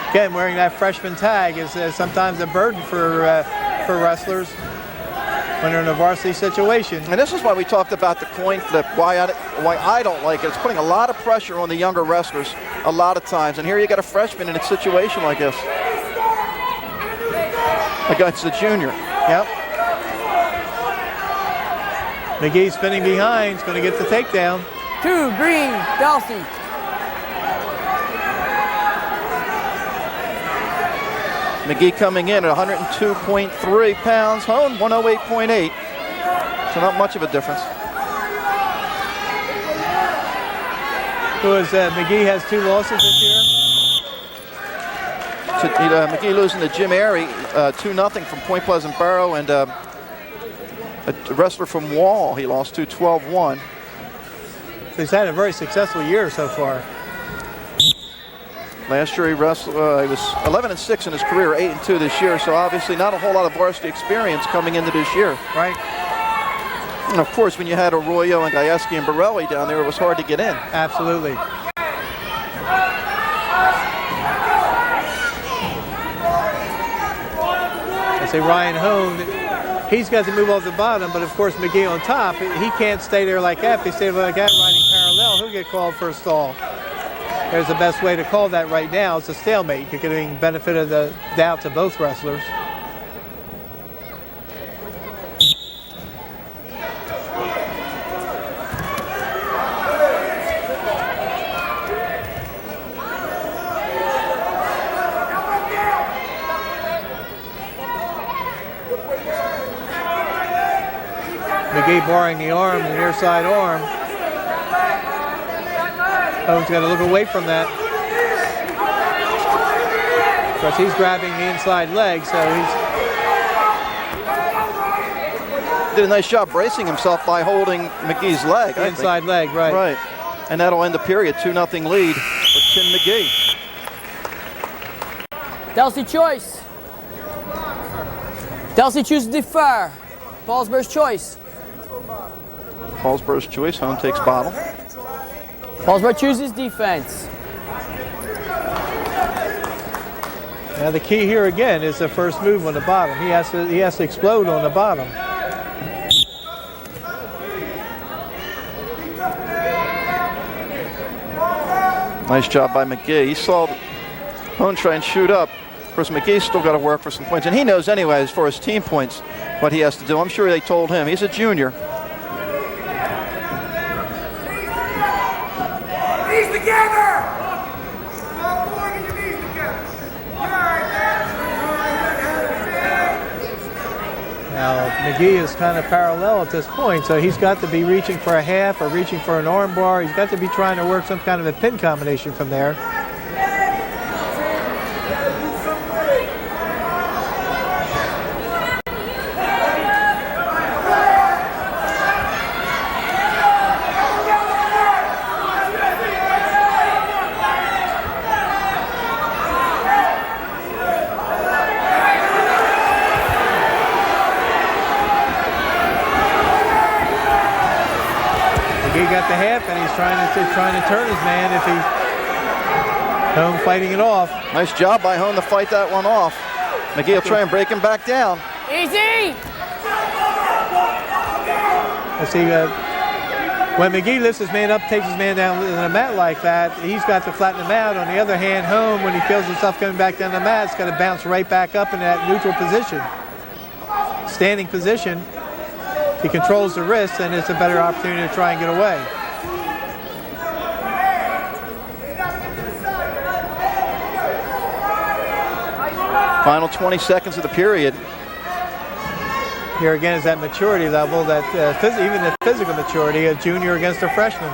Again, wearing that freshman tag is sometimes a burden for wrestlers when they're in a varsity situation. And this is why we talked about the coin flip, why I don't like it. It's putting a lot of pressure on the younger wrestlers a lot of times. And here you got a freshman in a situation like this against the junior. Yep. McGee spinning behind, is going to get the takedown. 2, green, Delsea. McGee coming in at 102.3 pounds. Hone, 108.8. So not much of a difference. McGee has 2 losses this year. So, McGee losing to Jim Airy, 2-0 from Point Pleasant Borough, and a wrestler from Wall he lost to 12-1. So he's had a very successful year so far. Last year he wrestled, he was 11-6 in his career, 8-2 this year. So obviously not a whole lot of varsity experience coming into this year. Right. And of course, when you had Arroyo and Gajewski and Borelli down there, it was hard to get in. Absolutely. I say Ryan Hone, he's got to move off the bottom, but of course McGee on top, he can't stay there like that. If he stays like that riding parallel, he'll get called for a stall. There's the best way to call that right now. It's a stalemate. You're giving benefit of the doubt to both wrestlers. McGee barring the arm, the near side arm. Hone's got to look away from that. Of course, he's grabbing the inside leg, so he's Did a nice job bracing himself by holding McGee's leg. the inside leg, right. Right. And that'll end the period, 2-0 lead for Tim McGee. Delsea choice. Delsea chooses defer. Paulsboro's choice. Paulsboro's choice. Hone takes bottle. Paulsboro chooses defense. Now the key here again is the first move on the bottom. He has to explode on the bottom. Nice job by McGee. He saw Hone try and shoot up. Of course, McGee's still got to work for some points, and he knows anyway as far as team points what he has to do. I'm sure they told him. He's a junior. Knees together! Now McGee is kind of parallel at this point, so he's got to be reaching for a half or reaching for an arm bar. He's got to be trying to work some kind of a pin combination from there. He got the half, and he's trying to turn his man if he's Hone fighting it off. Nice job by Hone to fight that one off. McGee will try and break him back down. Easy! Let's see, when McGee lifts his man up, takes his man down to the mat like that, he's got to flatten him out. On the other hand, Hone, when he feels himself coming back down the mat, it's got to bounce right back up in that neutral position. Standing position. He controls the wrist, and it's a better opportunity to try and get away. Final 20 seconds of the period. Here again is that maturity level, that even the physical maturity, a junior against a freshman.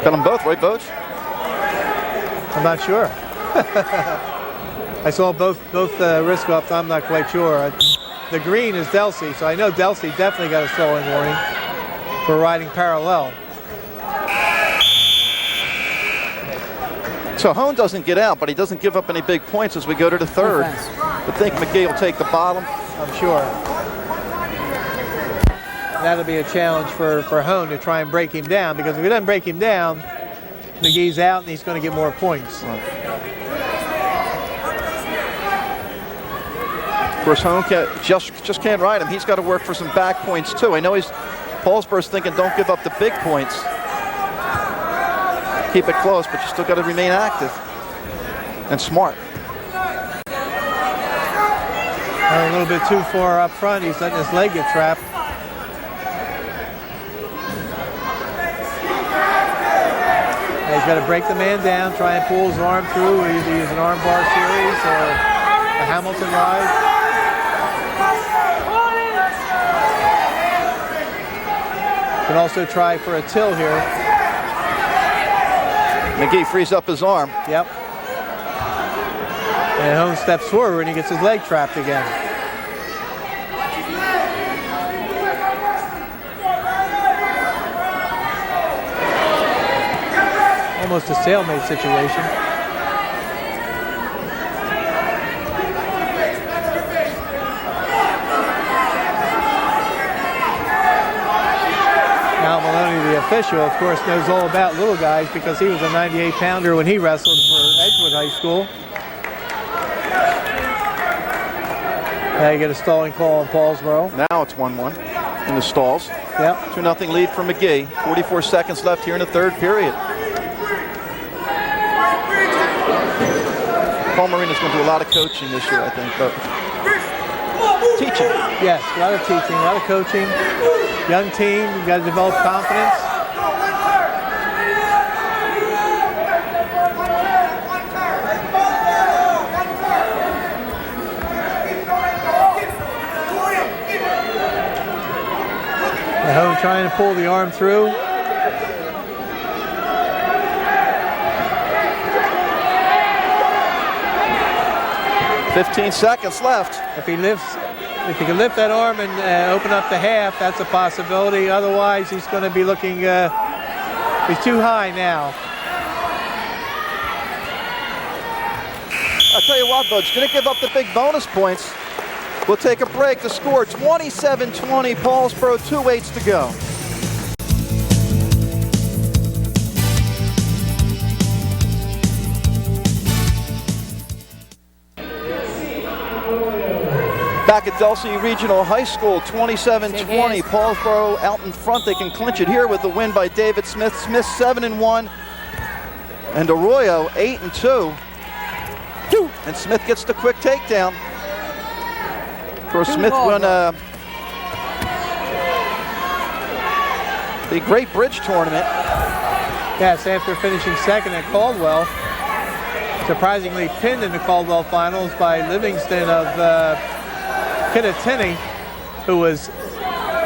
Got them both, right, Boach? I'm not sure. I saw both wrist ups. I'm not quite sure. The green is Delsea, so I know Delsea definitely got a throwing warning for riding parallel. So Hone doesn't get out, but he doesn't give up any big points as we go to the third. I think McGee will take the bottom. I'm sure. That'll be a challenge for Hone to try and break him down, because if he doesn't break him down, McGee's out and he's going to get more points. Of course, Hone just can't ride him. He's got to work for some back points too. I know Paulsboro's thinking don't give up the big points. Keep it close, but you still got to remain active and smart. A little bit too far up front. He's letting his leg get trapped. He's got to break the man down, try and pull his arm through, either use an arm bar series or a Hamilton ride. Can also try for a till here. McGee frees up his arm. Yep. And Hone steps forward and he gets his leg trapped again. Almost a stalemate situation. Now Maloney, the official, of course, knows all about little guys because he was a 98-pounder when he wrestled for Edgewood High School. Now you get a stalling call on Paulsboro. Now it's 1-1 in the stalls. Yep. 2-0 lead for McGee. 44 seconds left here in the third period. Paul Marina's going to do a lot of coaching this year, I think, but teaching. Yes, a lot of teaching, a lot of coaching. Young team, you got to develop confidence. Hone trying to pull the arm through. $15 seconds left. If he can lift that arm and open up the half, that's a possibility. Otherwise, he's going to be looking, he's too high now. I'll tell you what, Bud's going to give up the big bonus points. We'll take a break. The score, 27-20, Paulsboro, 2/8 to go. Back at Delsea Regional High School, 27-20. Paulsboro out in front. They can clinch it here with the win by David Smith. Smith 7-1, and Arroyo 8-2. And Smith gets the quick takedown. Of course, Smith won the Great Bridge Tournament. Yes, after finishing second at Caldwell. Surprisingly pinned in the Caldwell finals by Livingston of Kittatinny, who was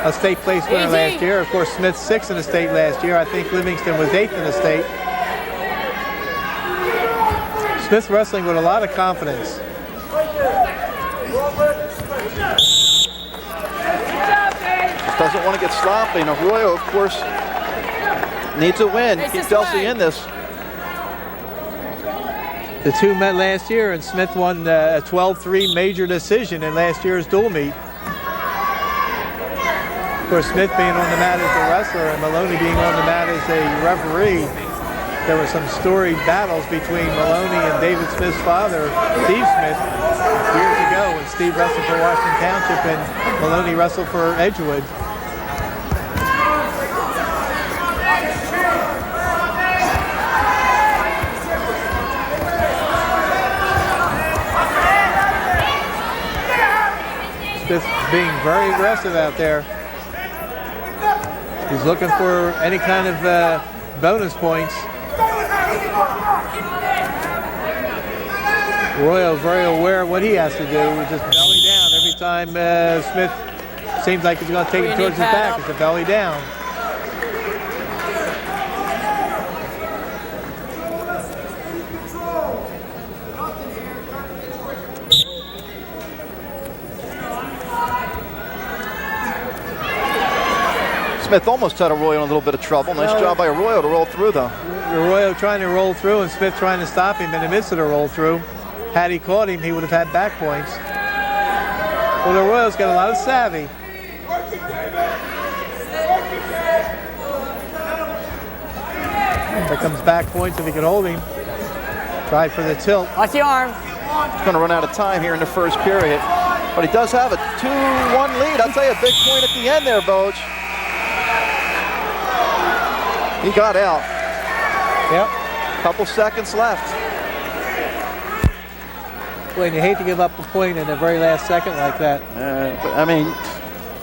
a state place winner last year. Of course, Smith 6th in the state last year. I think Livingston was 8th in the state. Smith wrestling with a lot of confidence. Doesn't want to get sloppy. And Arroyo, of course, needs a win. Keep Delsea in this. The two met last year, and Smith won a 12-3 major decision in last year's dual meet. Of course, Smith being on the mat as a wrestler and Maloney being on the mat as a referee. There were some storied battles between Maloney and David Smith's father, Steve Smith, years ago when Steve wrestled for Washington Township and Maloney wrestled for Edgewood. Smith being very aggressive out there. He's looking for any kind of bonus points. Arroyo very aware of what he has to do. Just belly down every time Smith seems like he's going to take it towards his back. It's a belly down. Smith almost had Arroyo in a little bit of trouble. Nice job by Arroyo to roll through, though. Arroyo trying to roll through and Smith trying to stop him in the midst of the roll through. Had he caught him, he would have had back points. Well, Arroyo's got a lot of savvy. There comes back points if he can hold him. Tried for the tilt. Watch the arm. He's going to run out of time here in the first period. But he does have a 2-1 lead. I'll tell you, a big point at the end there, Voge. He got out. Yep. Couple seconds left. Boy, and you hate to give up a point in the very last second like that. But, I mean,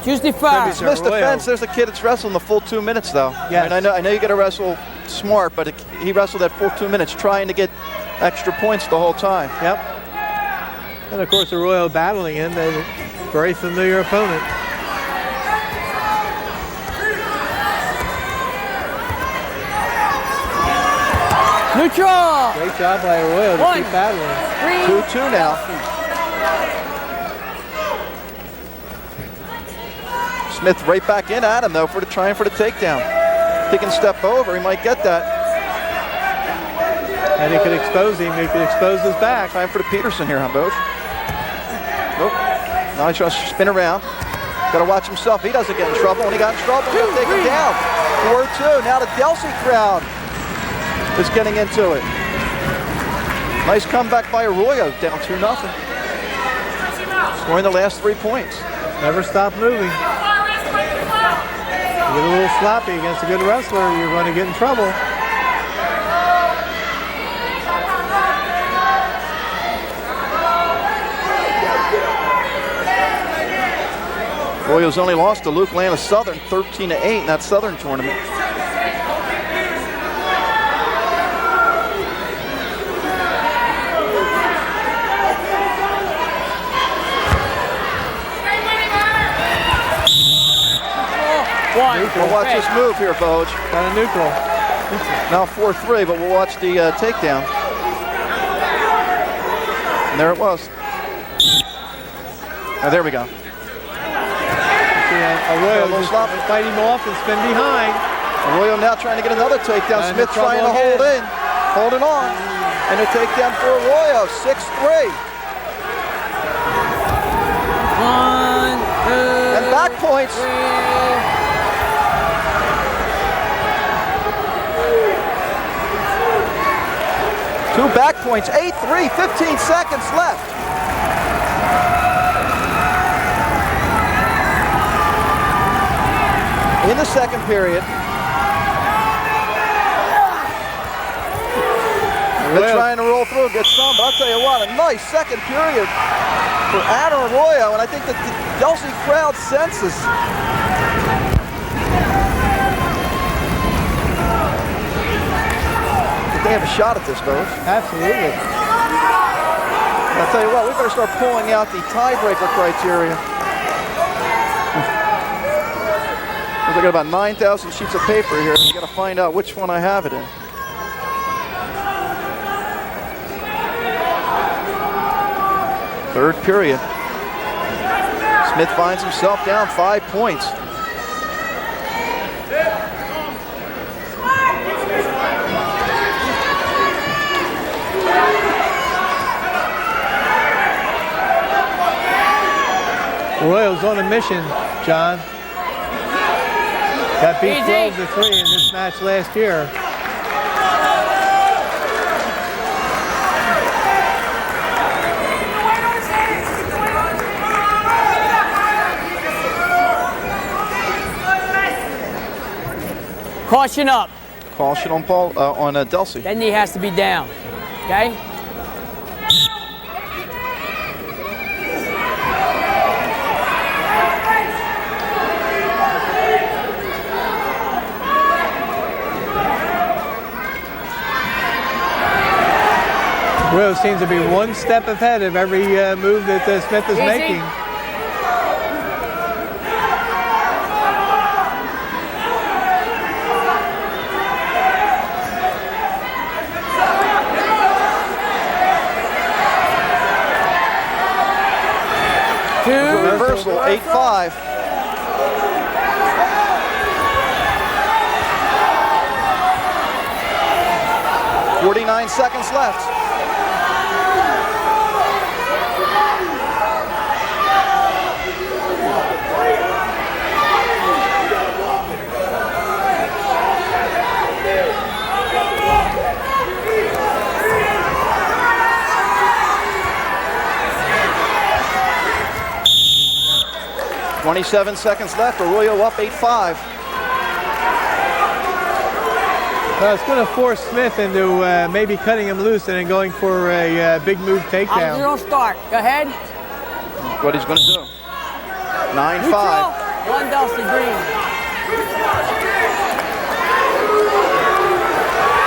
Tuesday fire. Smith's defense, there's a kid that's wrestling the full 2 minutes, though. Yes. I mean, I know you got to wrestle smart, but he wrestled that full 2 minutes trying to get extra points the whole time. Yep. And of course, Arroyo battling him, a very familiar opponent. Neutral. Great job by Arroyo to One. keep battling. 2-2 now. Smith right back in at him, though, trying for the takedown. If he can step over, he might get that. And he could expose him. He could expose his back. Time for the Peterson here, huh, Boach? Nope. Now he's trying to spin around. Got to watch himself. He doesn't get in trouble. When he got in trouble, he'll take him down. 4-2. Now the Delsea crowd is getting into it. Nice comeback by Arroyo, down 2-0. Scoring the last 3 points. Never stop moving. You get a little sloppy against a good wrestler, you're going to get in trouble. Arroyo's only lost to Luke Land of Southern 13-8 in that Southern tournament. We'll watch this move here, Voge. Kind of neutral. Now 4-3, but we'll watch the takedown. And there it was. Now there we go. Arroyo just fight him off and spin behind. Arroyo now trying to get another takedown. Smith trying to holding on. And a takedown for Arroyo, 6-3. 1, 2, and back points. 3. Two back points, 8-3, 15 seconds left. In the second period. They're trying to roll through and get some, but I'll tell you what, a nice second period for Adam Arroyo, and I think that the Delsea crowd senses. They have a shot at this, Boach. Absolutely. I'll tell you what, we better start pulling out the tiebreaker criteria. I got about 9,000 sheets of paper here. I got to find out which one I have it in. Third period. Smith finds himself down 5 points. Arroyo's on a mission, John. Got beat 12-3 in this match last year. Caution up. Caution on Delsea. That knee has to be down. Okay? Arroyo seems to be one step ahead of every move that Smith is making. Reversal, 8-5. 49 seconds left. .27 seconds left. Arroyo up 8-5. Well, it's going to force Smith into maybe cutting him loose and then going for a big move takedown. Zero start. Go ahead. What he's going to do. 9-5. One Delsea green.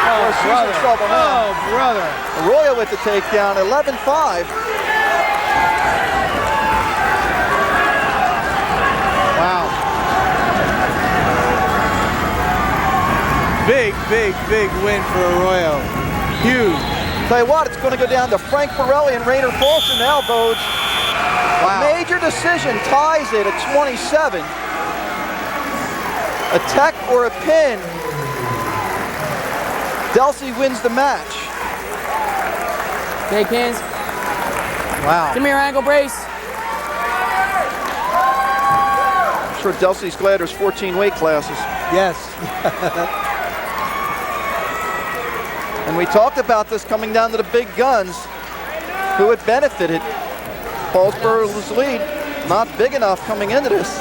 Oh, she's in trouble now. Oh, brother. Arroyo with the takedown. 11-5. Wow. Big, big, big win for Arroyo. Huge. Tell you what, it's going to go down to Frank Pirelli and Rainer Paulson now, Vogue. Wow. A major decision ties it at 27. A tech or a pin. Delsea wins the match. Shake hands. Wow. Give me your ankle brace. I'm sure Delsea's glad there's 14 weight classes. Yes. And we talked about this coming down to the big guns. Who had benefited? Paulsboro's lead, not big enough coming into this.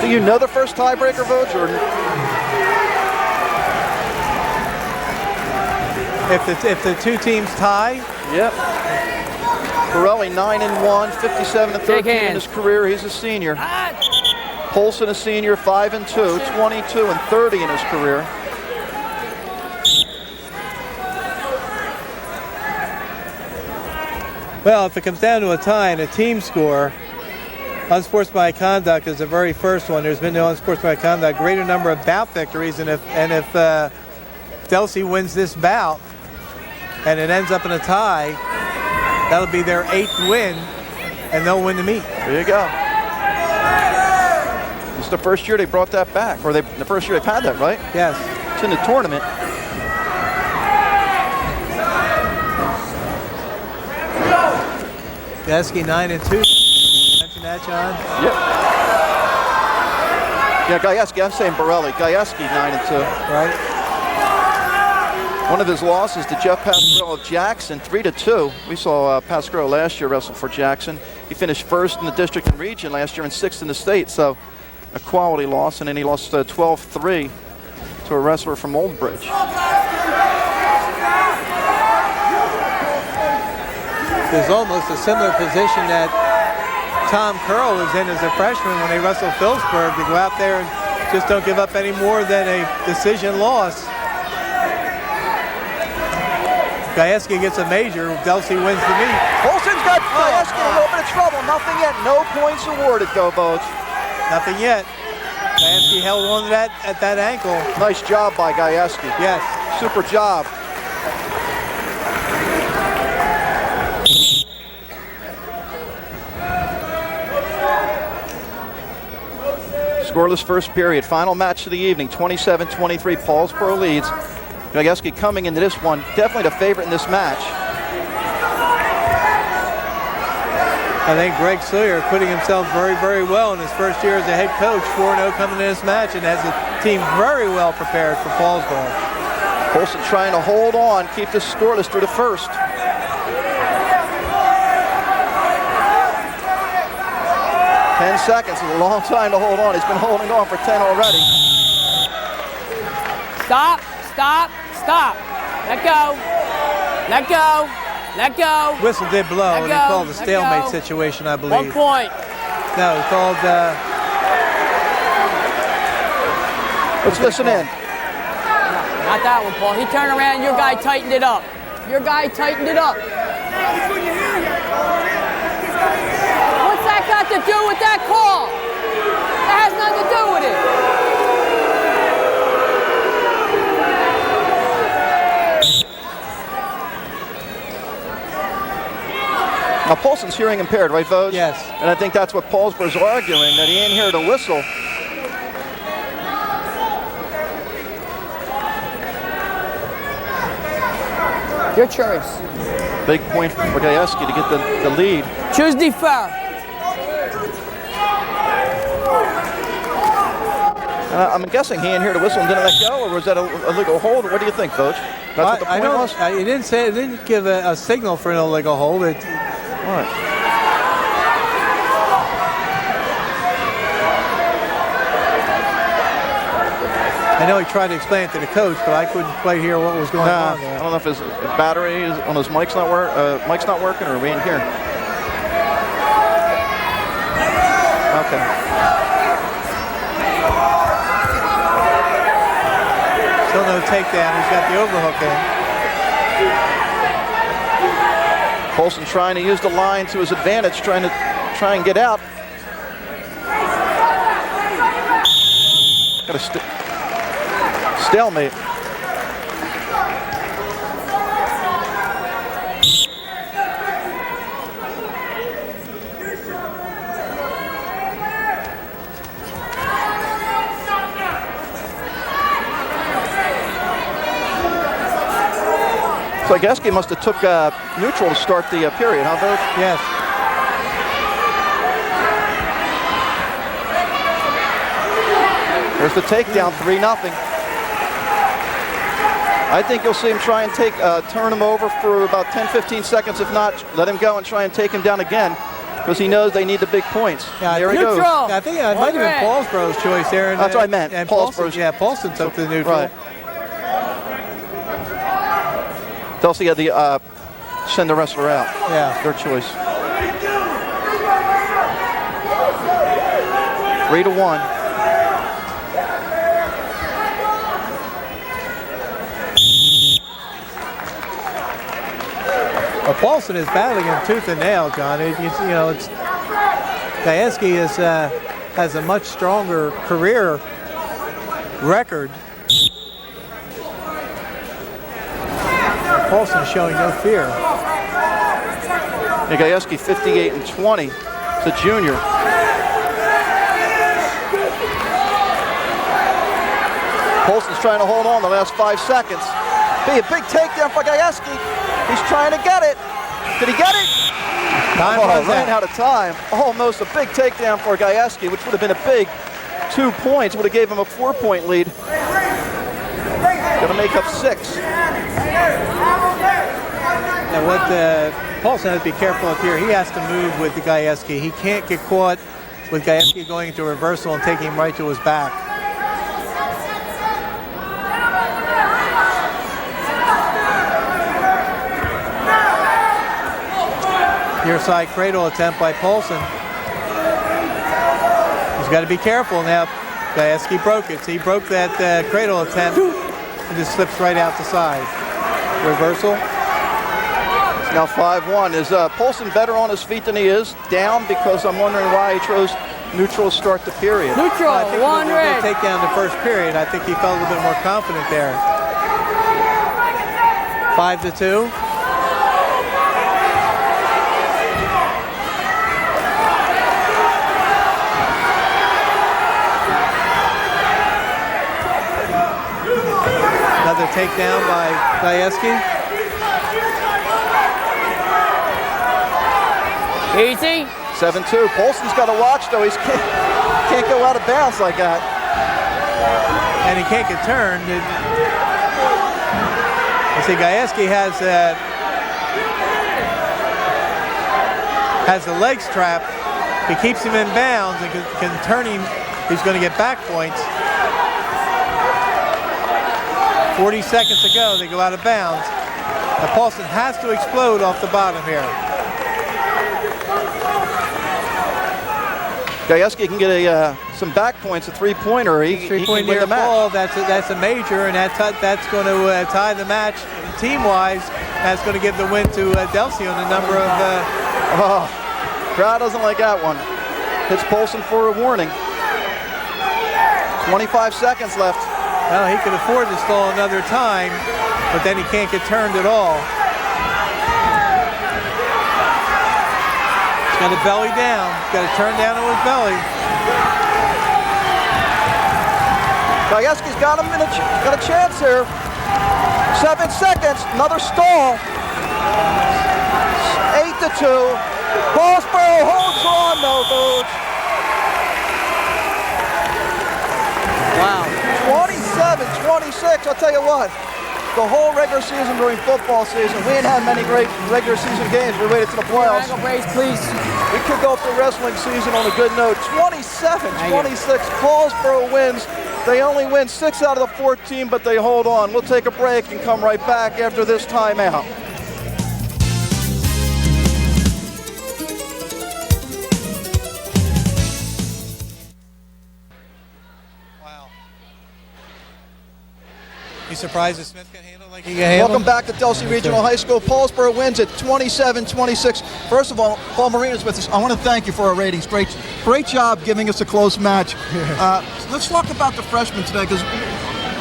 Do you know the first tiebreaker votes? Or If the two teams tie, yep. Pirelli 9-1, 57-13 in his career. He's a senior. Paulson a senior, 5-2, 22-30 in his career. well, if it comes down to a tie and a team score, unsportsmanlike conduct is the very first one. There's been no unsportsmanlike conduct. Greater number of bout victories, and if Delsea wins this bout and it ends up in a tie, that'll be their 8th win, and they'll win the meet. There you go. It's the first year they brought that back, or the first year they've had that, right? Yes. It's in the tournament. Gayeski 9-2. Mention that, John? Yep. Yeah, Gayeski, I'm saying Borelli. Gayeski 9-2. Right. One of his losses to Jeff Pasquarello of Jackson, 3-2. We saw Pasquarello last year wrestle for Jackson. He finished first in the district and region last year and 6th in the state, so a quality loss. And then he lost 12-3 to a wrestler from Old Bridge. There's almost a similar position that Tom Curl was in as a freshman when they wrestled Phillipsburg, to go out there and just don't give up any more than a decision loss. Gayeski gets a major. Delsea wins the meet. Olsen's got Gayeski in a little bit of trouble. Nothing yet. No points awarded, though, Vogue. Nothing yet. Gayeski held on to that at that ankle. Nice job by Gayeski. Yes. Super job. Scoreless first period. Final match of the evening. 27-23. Paulsboro leads. Gayeski coming into this one, definitely the favorite in this match. I think Greg Sawyer putting himself very, very well in his first year as a head coach, 4-0 coming into this match, and has the team very well prepared for Paulsboro. Paulson trying to hold on, keep this scoreless through the first. 10 seconds is a long time to hold on. He's been holding on for 10 already. Stop, stop, stop. Let go. Let go. Let go. Whistle did blow, and he called a stalemate situation, I believe. 1 point. No, he called... Let's listen in. Not that one, Paul. He turned around, your guy tightened it up. Your guy tightened it up. What's that got to do with that call? That has nothing to do with it. Now, Paulson's hearing impaired, right, Vose? Yes. And I think that's what Paulsboro's arguing, that he ain't heard a whistle. Your choice. Big point for Gajewski to get the lead. Choose defer. I'm guessing he ain't here to whistle and didn't let go, or was that a legal hold? What do you think, Coach? That's what the point was? It didn't say. It didn't give a signal for an illegal hold. All right. I know he tried to explain it to the coach, but I couldn't quite hear what was going on there. I don't know if his battery on his mic's not working, or we ain't here. Okay. Still no takedown. He's got the overhook in. Paulson trying to use the line to his advantage, trying to get out. Got a stalemate. So Gajewski must have took neutral to start the period, huh, Vogt? Yes. There's the takedown, 3-0. I think you'll see him try and turn him over for about 10-15 seconds. If not, let him go and try and take him down again, because he knows they need the big points. Yeah, there he goes. Neutral. I think it might have been Paulsboro's choice there. That's what I meant. And Paulsboro's. Paulson took the neutral. Right. Delsea had to send the wrestler out. Yeah. Their choice. 3-1. Well, Paulson is battling him tooth and nail, John. Gajewski has a much stronger career record. Paulson showing no fear. Gajewski 58-20. It's a junior. Paulson's trying to hold on the last 5 seconds. Be a big takedown for Gajewski. He's trying to get it. Did he get it? Ran out of time. Almost a big takedown for Gajewski, which would have been a big 2 points. Would have gave him a 4-point lead. Gonna make up 6. Now what Paulson has to be careful up here. He has to move with the Gajewski. He can't get caught with Gajewski going into reversal and taking him right to his back. Near side cradle attempt by Paulson. He's got to be careful now. Gajewski broke it. So he broke that cradle attempt and just slips right out the side. Reversal. It's now 5-1. Is Paulson better on his feet than he is down? Because I'm wondering why he chose neutral to start the period. Neutral, I think one red. Take down the first period. I think he felt a little bit more confident there. 5-2. Another takedown by Gajewski. Easy. 7-2. Paulson's got to watch, though. He can't go out of bounds like that. And he can't get turned. You see, Gajewski has the legs trapped. If he keeps him in bounds and can turn him, he's going to get back points. 40 seconds to go, they go out of bounds. Now Paulson has to explode off the bottom here. Gajewski can get some back points, a three-pointer. He can win the match. Ball, that's a major, and that's going to tie the match team-wise. That's going to give the win to Delsea on the number of... Crowd doesn't like that one. Hits Paulson for a warning. 25 seconds left. Well, he could afford to stall another time, but then he can't get turned at all. He's got to belly down. He's got to turn down on his belly. Gajewski's got him got a chance here. 7 seconds, another stall. 8-2. Paulsboro holds on though, Vogue. Wow. 27-26, I'll tell you what. The whole regular season during football season, we ain't had many great regular season games. We waited to the playoffs. Ankle brace, please. We kick off the wrestling season on a good note. 27-26, Paulsboro wins. They only win 6 out of the 14, but they hold on. We'll take a break and come right back after this timeout. You surprised that Smith can handle it like he can handle? Welcome back to Delsea Regional High School. Paulsboro wins at 27-26. First of all, Paul Marina's with us. I want to thank you for our ratings. Great job giving us a close match. Let's talk about the freshmen today, because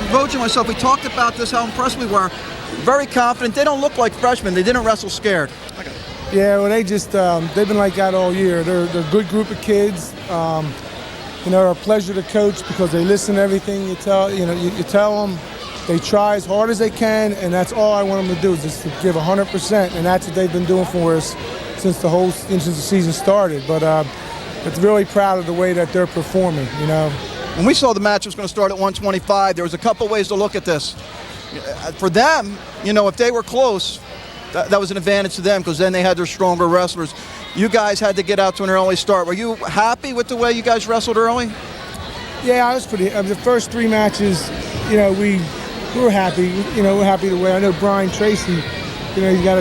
Vogue and myself, we talked about this, how impressed we were. Very confident. They don't look like freshmen. They didn't wrestle scared. Yeah, well, they just they've been like that all year. They're a good group of kids. They're a pleasure to coach because they listen to everything you tell. You tell them. They try as hard as they can, and that's all I want them to do, is just to give 100%, and that's what they've been doing for us since the season started. But it's really proud of the way that they're performing. When we saw the match was going to start at 125, there was a couple ways to look at this. For them, if they were close, that was an advantage to them, because then they had their stronger wrestlers. You guys had to get out to an early start. Were you happy with the way you guys wrestled early? Yeah, I was pretty. The first 3 matches, we were happy. We're happy the way. I know Brian Tracy, he's got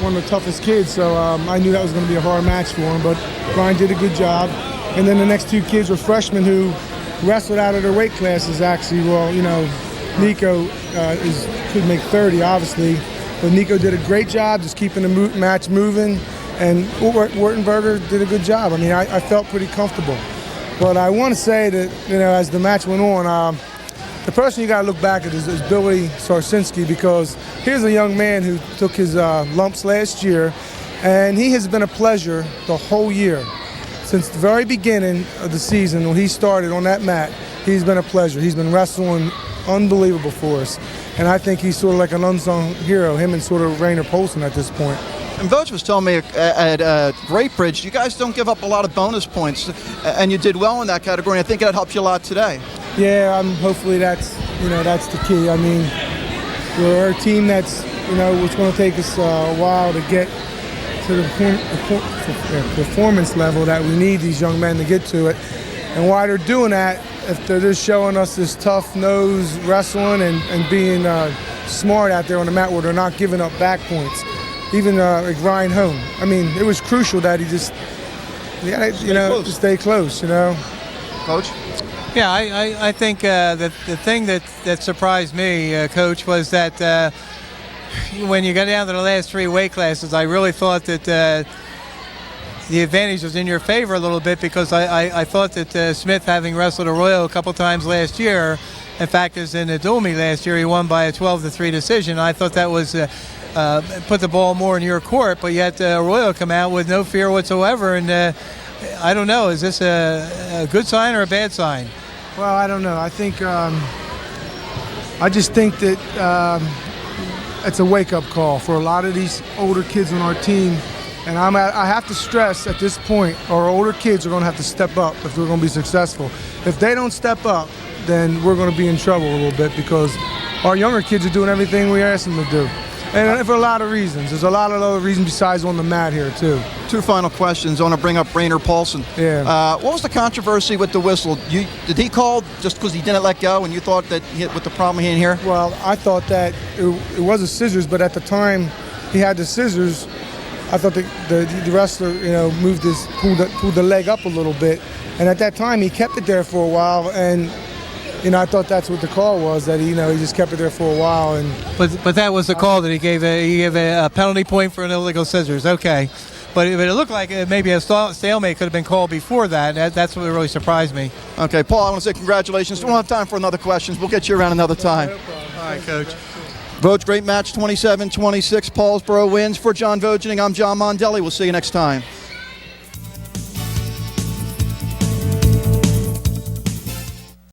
one of the toughest kids, so I knew that was going to be a hard match for him, but Brian did a good job. And then the next 2 kids were freshmen who wrestled out of their weight classes, actually. Well, Nico could make 30, obviously, but Nico did a great job just keeping the match moving, and Wurtenberger did a good job. I felt pretty comfortable. But I want to say that, as the match went on, the person you got to look back at is Billy Sarsinski, because here's a young man who took his lumps last year, and he has been a pleasure the whole year. Since the very beginning of the season, when he started on that mat, he's been a pleasure. He's been wrestling unbelievable for us. And I think he's sort of like an unsung hero, him and sort of Rainer Polson at this point. And Vogue was telling me at Great Bridge, you guys don't give up a lot of bonus points, and you did well in that category. And I think that helped you a lot today. Yeah, hopefully that's the key. We're a team that's it's going to take us a while to get to the performance level that we need these young men to get to it. And while they're doing that, if they're just showing us this tough nose wrestling and being smart out there on the mat where they're not giving up back points. Even like Ryan Home. It was crucial that he just, to stay close, Coach? Yeah, I think that the thing that surprised me, Coach, was that when you got down to the last 3 weight classes, I really thought that the advantage was in your favor a little bit, because I thought that Smith, having wrestled a Royal a couple times last year, in fact, as in the Dumi last year, he won by a 12-3 decision. I thought that was put the ball more in your court, but yet Royal come out with no fear whatsoever, and I don't know, is this a good sign or a bad sign? Well, I don't know. I think I just think that it's a wake-up call for a lot of these older kids on our team, and I have to stress at this point, our older kids are going to have to step up if we're going to be successful. If they don't step up, then we're going to be in trouble a little bit, because our younger kids are doing everything we ask them to do. And for a lot of reasons. There's a lot of other reasons besides on the mat here, too. 2 final questions. I want to bring up Rainer Polson. Yeah. What was the controversy with the whistle? Did he call just because he didn't let go, and you thought that with the problem he had here? Well, I thought that it was a scissors, but at the time he had the scissors, I thought the wrestler, pulled the leg up a little bit. And at that time, he kept it there for a while, and I thought that's what the call was, that he just kept it there for a while. But that was the call that he gave a penalty point for an illegal scissors. Okay, but it looked like maybe a stalemate could have been called before that. That's what really surprised me. Okay, Paul, I want to say congratulations. We don't have time for another questions. We'll get you around another time. All right, Coach. Vogue, great match, 27-26. Paulsboro wins. For John Vogeding, I'm John Mondelli. We'll see you next time.